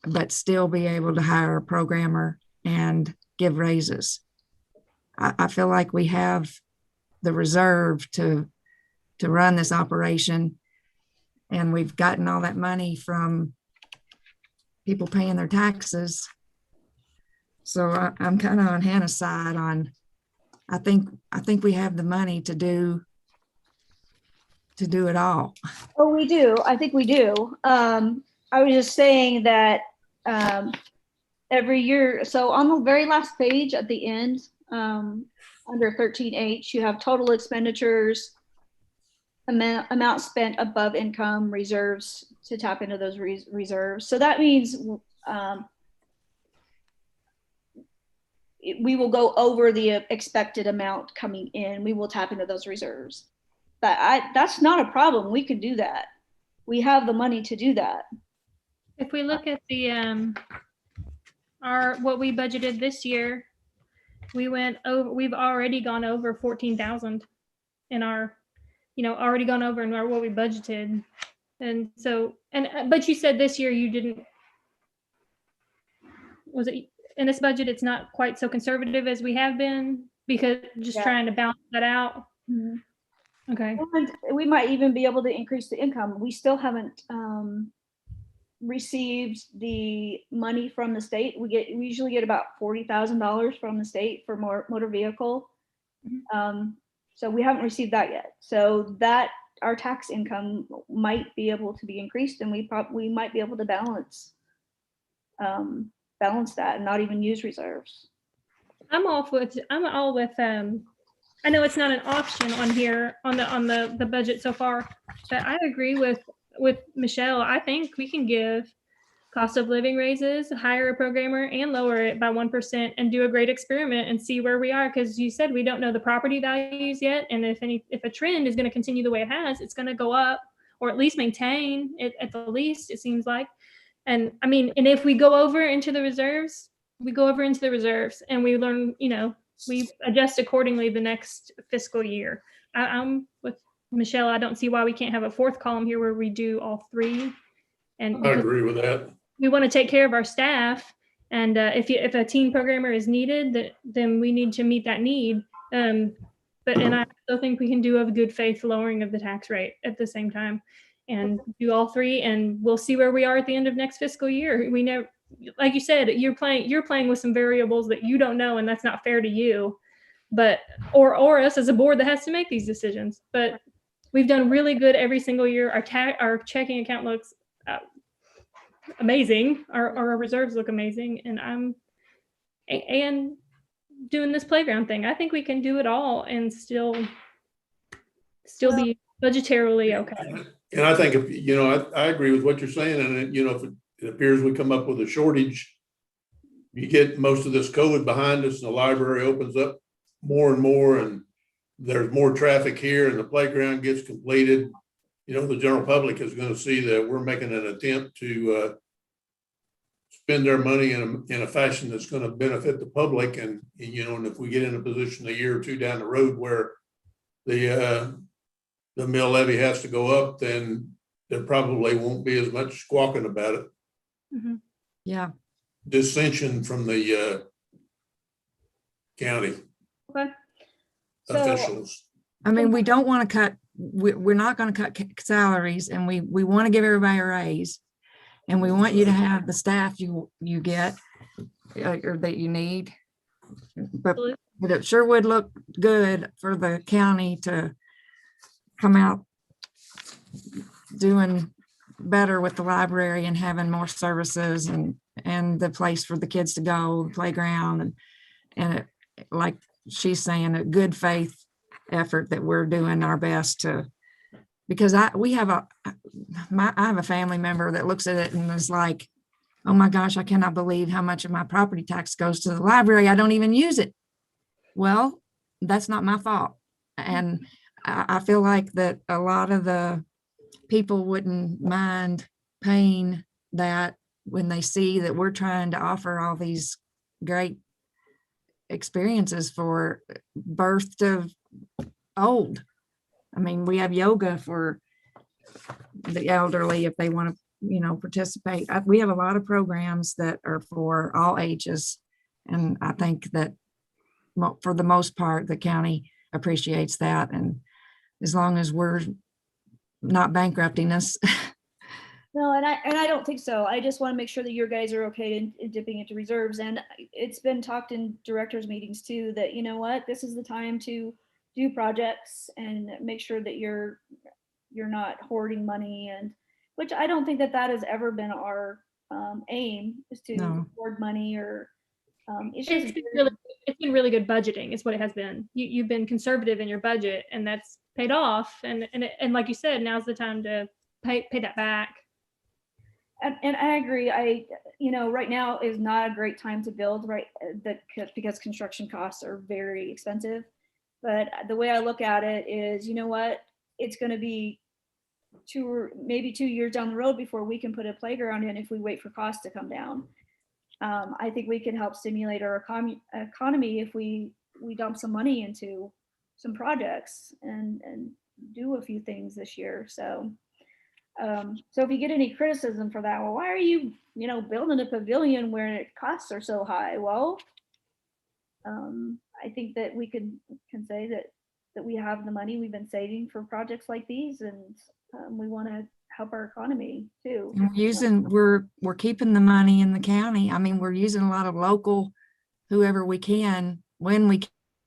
but still be able to hire a programmer and give raises. I feel like we have the reserve to run this operation, and we've gotten all that money from people paying their taxes. So I'm kind of on Hannah's side on, I think we have the money to do it all. Oh, we do. I think we do. I was just saying that every year, so on the very last page at the end, under 13H, you have total expenditures amount spent above income reserves to tap into those reserves. So that means we will go over the expected amount coming in. We will tap into those reserves. That's not a problem. We could do that. We have the money to do that. If we look at the what we budgeted this year, we've already gone over 14,000 in our, already gone over in what we budgeted. And so, but you said this year you didn't, was it in this budget, it's not quite so conservative as we have been because just trying to balance that out. Mm-hmm. Okay. And we might even be able to increase the income. We still haven't received the money from the state. We usually get about $40,000 from the state for motor vehicle. Mm-hmm. So we haven't received that yet. So that our tax income might be able to be increased, and we might be able to balance that and not even use reserves. I'm all with I know it's not an option on here on the budget so far, but I agree with Michelle. I think we can give cost of living raises, hire a programmer, and lower it by 1% and do a great experiment and see where we are. Because you said we don't know the property values yet, and if a trend is going to continue the way it has, it's going to go up or at least maintain it at the least. It seems like, and I mean, and if we go over into the reserves, and we learn, we adjust accordingly the next fiscal year. I'm with Michelle. I don't see why we can't have a fourth column here where we do all three. And I agree with that. We want to take care of our staff. And if a teen programmer is needed, then we need to meet that need. And I still think we can do a good faith lowering of the tax rate at the same time and do all three. And we'll see where we are at the end of next fiscal year. We never, like you said, you're playing with some variables that you don't know, and that's not fair to you, but or us as a board that has to make these decisions. But we've done really good every single year. Our checking account looks amazing. Our reserves look amazing, and doing this playground thing. I think we can do it all and still be budgetarily okay. And I think I agree with what you're saying. And if it appears we come up with a shortage, you get most of this COVID behind us and the library opens up more and more and there's more traffic here and the playground gets completed, the general public is going to see that we're making an attempt to spend their money in a fashion that's going to benefit the public. And if we get in a position a year or two down the road where the mill levy has to go up, then there probably won't be as much squawking about it. Mm-hmm. Yeah. Dissension from the county officials. I mean, we don't want to cut, we're not going to cut salaries, and we want to give everybody a raise, and we want you to have the staff you get or that you need. But it sure would look good for the county to come out doing better with the library and having more services and the place for the kids to go, the playground, and like she's saying, a good faith effort that we're doing our best to, because I have a family member that looks at it and is like, oh my gosh, I cannot believe how much of my property tax goes to the library. I don't even use it. Well, that's not my fault. And I feel like that a lot of the people wouldn't mind paying that when they see that we're trying to offer all these great experiences for birth to old. I mean, we have yoga for the elderly if they want to, participate. We have a lot of programs that are for all ages. And I think that for the most part, the county appreciates that. And as long as we're not bankrupting us. No, and I don't think so. I just want to make sure that your guys are okay in dipping into reserves. And it's been talked in directors meetings too, that this is the time to do projects and make sure that you're not hoarding money, and which I don't think that has ever been our aim, is to hoard money or it's been really good budgeting is what it has been. You've been conservative in your budget, and that's paid off, and like you said, now's the time to pay that back. And I agree. Right now is not a great time to build, right? Because construction costs are very expensive. But the way I look at it is, you know what? It's going to be maybe 2 years down the road before we can put a playground in if we wait for costs to come down. I think we can help stimulate our economy if we dump some money into some projects and do a few things this year. So if you get any criticism for that, well, why are you building a pavilion where costs are so high? Well, I think that we can say that we have the money we've been saving for projects like these, and we want to help our economy too. And we're keeping the money in the county. I mean, we're using a lot of local, whoever we can, when we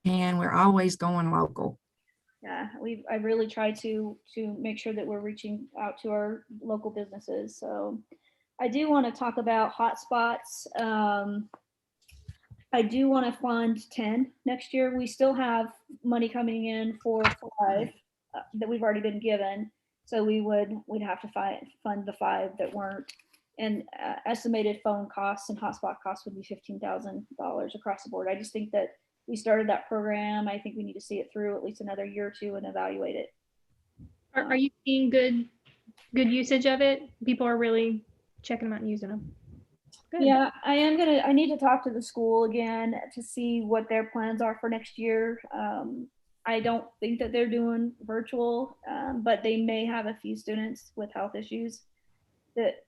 can. We're always going local. Yeah, I really try to make sure that we're reaching out to our local businesses. So I do want to talk about hotspots. I do want to fund 10 next year. We still have money coming in for 5 that we've already been given. So we'd have to fund the 5 that weren't. And estimated phone costs and hotspot costs would be $15,000 across the board. I just think that we started that program. I think we need to see it through at least another year or two and evaluate it. Are you seeing good usage of it? People are really checking them out and using them. Good. Yeah, I need to talk to the school again to see what their plans are for next year. I don't think that they're doing virtual, but they may have a few students with health issues that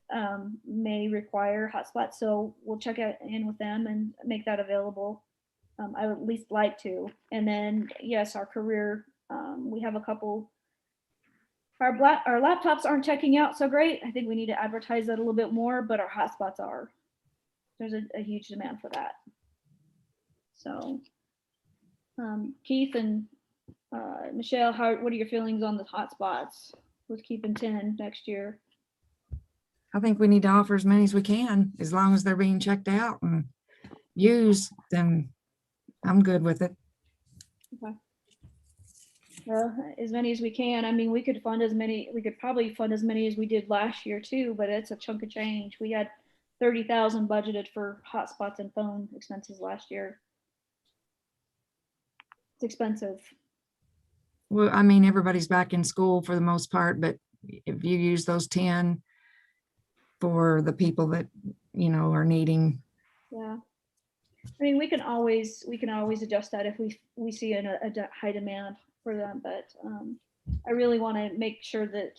may require hotspots. So we'll check in with them and make that available. I would at least like to. And then, yes, our career, we have a couple. Our laptops aren't checking out so great. I think we need to advertise that a little bit more, but our hotspots are. There's a huge demand for that. So, Keith and Michelle, what are your feelings on the hotspots with keeping 10 next year? I think we need to offer as many as we can, as long as they're being checked out and used, then I'm good with it. Okay. Well, as many as we can. I mean, we could probably fund as many as we did last year too, but it's a chunk of change. We had 30,000 budgeted for hotspots and phone expenses last year. It's expensive. Well, I mean, everybody's back in school for the most part, but if you use those 10 for the people that, are needing. Yeah. I mean, we can always adjust that if we see a high demand for them, but I really want to make sure that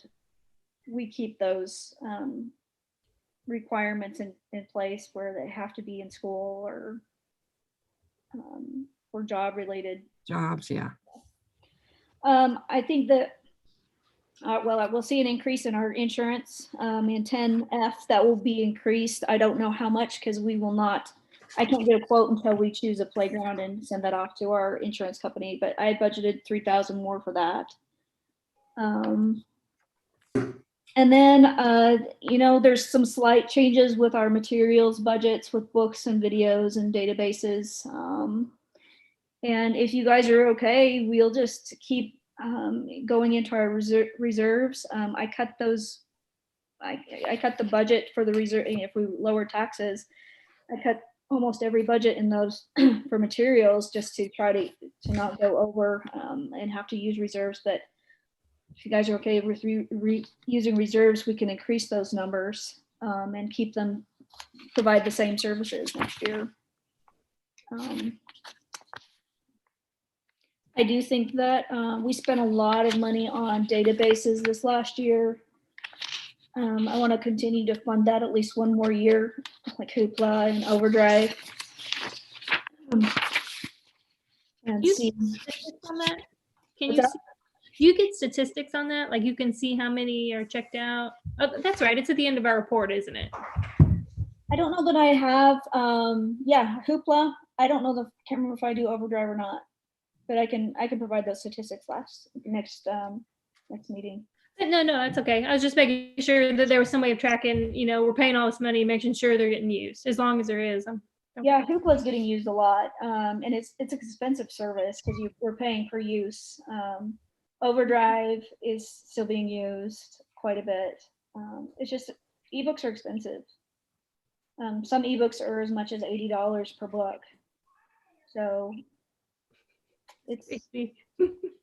we keep those requirements in place where they have to be in school or job related Jobs, yeah. I think that we'll see an increase in our insurance in 10F. That will be increased. I don't know how much because I can't get a quote until we choose a playground and send that off to our insurance company, but I budgeted 3,000 more for that. And then, there's some slight changes with our materials budgets with books and videos and databases. And if you guys are okay, we'll just keep going into our reserves. I cut the budget for the reserve. If we lower taxes, I cut almost every budget in those for materials just to try to not go over and have to use reserves. But if you guys are okay with using reserves, we can increase those numbers and keep them, provide the same services next year. I do think that we spent a lot of money on databases this last year. I want to continue to fund that at least one more year, like Hoopla and Overdrive. And You see. statistics on that? Can What's you that? you get statistics on that? Like you can see how many are checked out. Oh, that's right. It's at the end of our report, isn't it? I don't know that I have. Hoopla. I don't know. Can't remember if I do Overdrive or not. But I can provide those statistics next meeting. No, that's okay. I was just making sure that there was some way of tracking, we're paying all this money, making sure they're getting used. As long as there is. Yeah, Hoopla is getting used a lot, and it's an expensive service because we're paying per use. Overdrive is still being used quite a bit. It's just ebooks are expensive. Some ebooks are as much as $80 per book. So it's,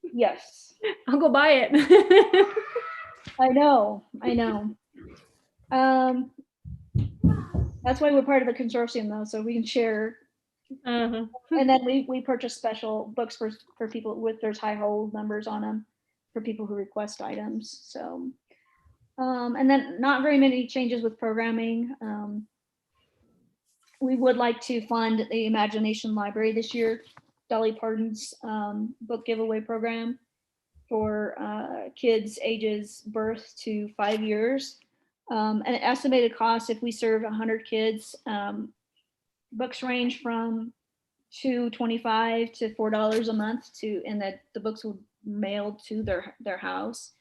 yes, I'll go buy it. I know. That's why we're part of the consortium though, so we can share. Uh-huh. And then we purchase special books for people with there's high hold numbers on them for people who request items. So, and then not very many changes with programming. We would like to fund the Imagination Library this year, Dolly Parton's book giveaway program for kids ages birth to 5 years. An estimated cost if we serve 100 kids, books range from $2.25 to $4 a month and that the books would mailed to their house.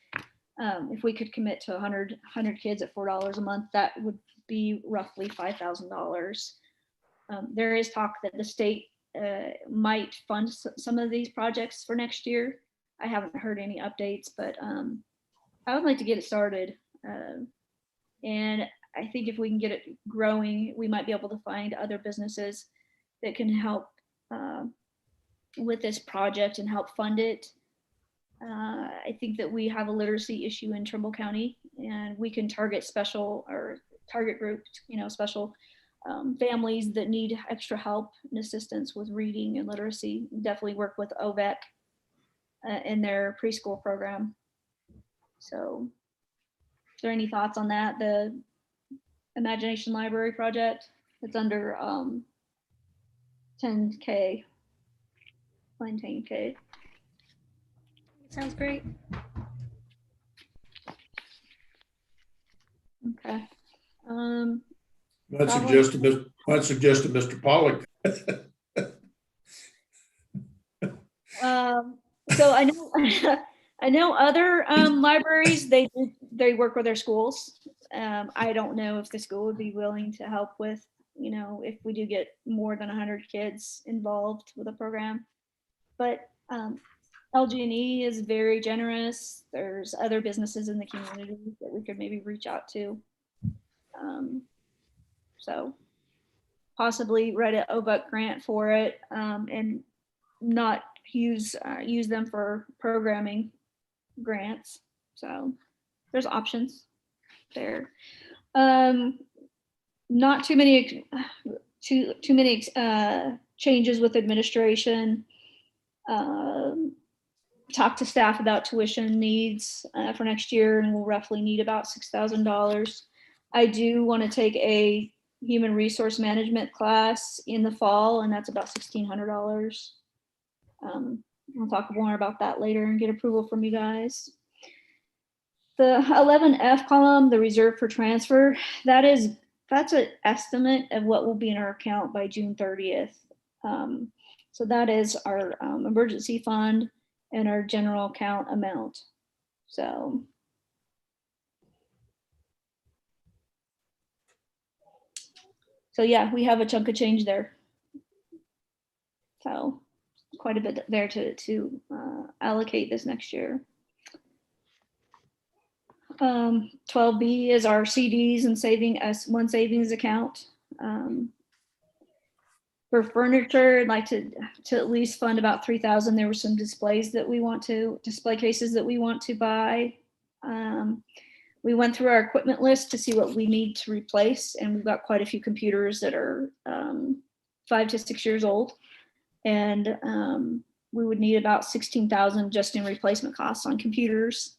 If we could commit to 100 kids at $4 a month, that would be roughly $5,000. There is talk that the state might fund some of these projects for next year. I haven't heard any updates, but I would like to get it started. And I think if we can get it growing, we might be able to find other businesses that can help with this project and help fund it. I think that we have a literacy issue in Trimble County, and we can target target groups, special families that need extra help and assistance with reading and literacy. Definitely work with OVEC in their preschool program. So, is there any thoughts on that? The Imagination Library project? It's under 10K, line 10K. Sounds great. Okay. I'd suggest to Mr. Pollock. So I know I know other libraries, they work with their schools. I don't know if the school would be willing to help with, if we do get more than 100 kids involved with a program. But LG&E is very generous. There's other businesses in the community that we could maybe reach out to. So possibly write an OVUC grant for it, and not use them for programming grants. So there's options there. Not too many changes with administration. Talk to staff about tuition needs for next year, and we'll roughly need about $6,000. I do want to take a human resource management class in the fall, and that's about $1,600. I'll talk more about that later and get approval from you guys. The 11F column, the reserve for transfer, that's an estimate of what will be in our account by June 30th. So that is our emergency fund and our general account amount. So yeah, we have a chunk of change there. So quite a bit there to allocate this next year. 12B is our CDs and one savings account. For furniture, I'd like to at least fund about 3,000. There were some display cases that we want to buy. We went through our equipment list to see what we need to replace, and we've got quite a few computers that are 5 to 6 years old, and we would need about 16,000 just in replacement costs on computers.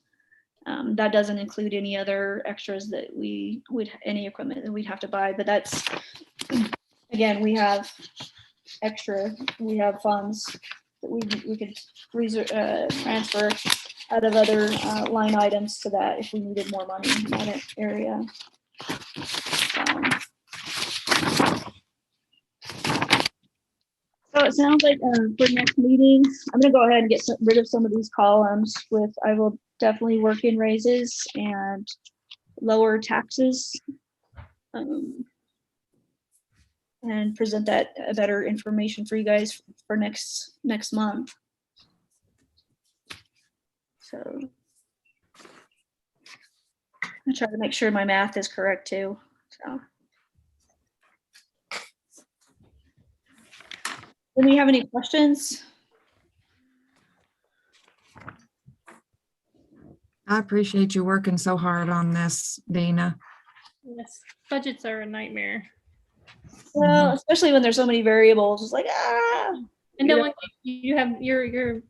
That doesn't include any other extras that any equipment that we'd have to buy, but that's, again, we have funds that we could transfer out of other line items to that if we needed more money in that area. So it sounds like for next meeting, I'm going to go ahead and get rid of some of these columns I will definitely work in raises and lower taxes, and present that better information for you guys for next month. So I try to make sure my math is correct too. So. Do you have any questions? I appreciate you working so hard on this, Dina. Yes, budgets are a nightmare. Well, especially when there's so many variables, it's like, And You no one, you have, you're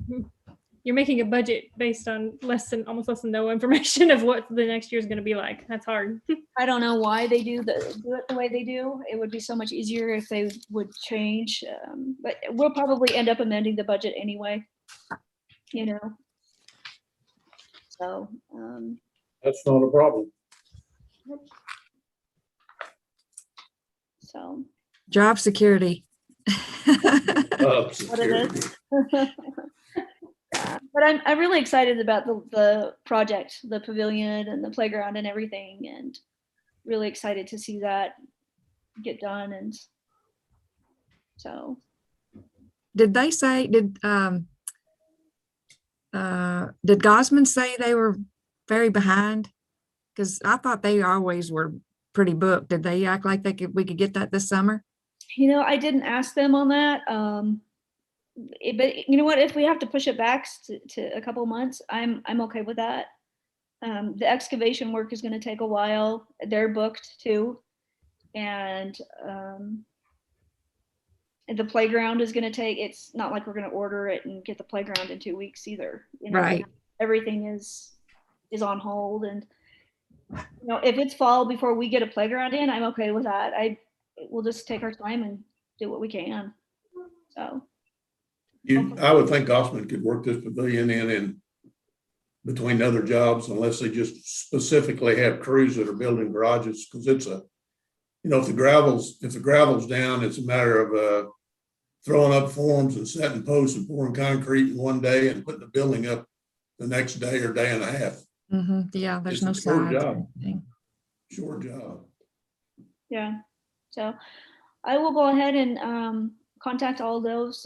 making a budget based on almost less than no information of what the next year is going to be like. That's hard. I don't know why they do it the way they do. It would be so much easier if they would change. But we'll probably end up amending the budget anyway. You know. So That's not a problem. so Job security. what it is. But I'm really excited about the project, the pavilion and the playground and everything, and really excited to see that get done. And so Did they say, did Gosman say they were very behind? Because I thought they always were pretty booked. Did they act like we could get that this summer? I didn't ask them on that. But you know what? If we have to push it back to a couple months, I'm okay with that. The excavation work is going to take a while. They're booked too, and the playground is going to take. It's not like we're going to order it and get the playground in 2 weeks either. Right. Everything is on hold, and if it's fall before we get a playground in, I'm okay with that. We'll just take our time and do what we can. So. I would think Gossman could work this pavilion in between other jobs unless they just specifically have crews that are building garages, because it's if the gravel's down, it's a matter of throwing up forms and setting posts and pouring concrete in one day and putting the building up the next day or day and a half. Mm-hmm. Yeah, there's It's no a short sides or job. anything. Short job. Yeah, so I will go ahead and contact all those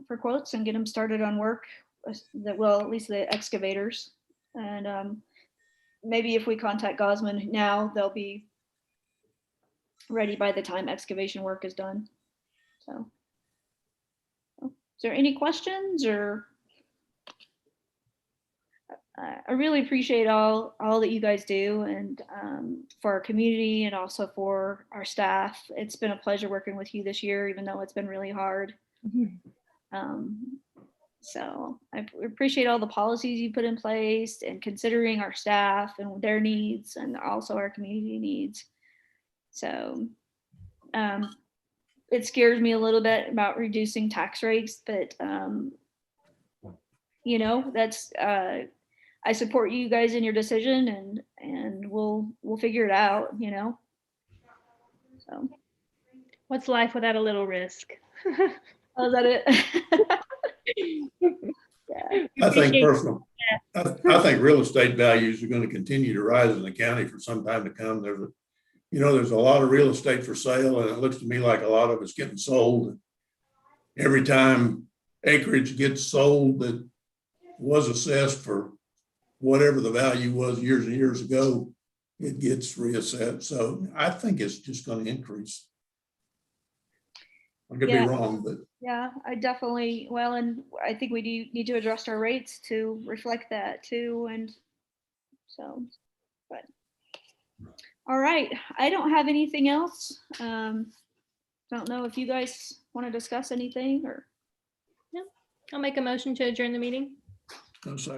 for quotes and get them started on work at least the excavators. And maybe if we contact Gosman now, they'll be ready by the time excavation work is done. So is there any questions? Or I really appreciate all that you guys do, and for our community and also for our staff. It's been a pleasure working with you this year, even though it's been really hard. So I appreciate all the policies you put in place and considering our staff and their needs and also our community needs. So it scares me a little bit about reducing tax rates, but that's I support you guys in your decision, and we'll figure it out, So What's life without a little risk? oh, is that it? Yeah. I think real estate values are going to continue to rise in the county for some time to come. There's a lot of real estate for sale, and it looks to me like a lot of it's getting sold. Every time acreage gets sold that was assessed for whatever the value was years and years ago, it gets reassessed. So I think it's just going to increase. I could be wrong, but yeah, I definitely, and I think we do need to adjust our rates to reflect that too. And so, but all right, I don't have anything else. Don't know if you guys want to discuss anything or. I'll make a motion to adjourn the meeting. I'm sorry.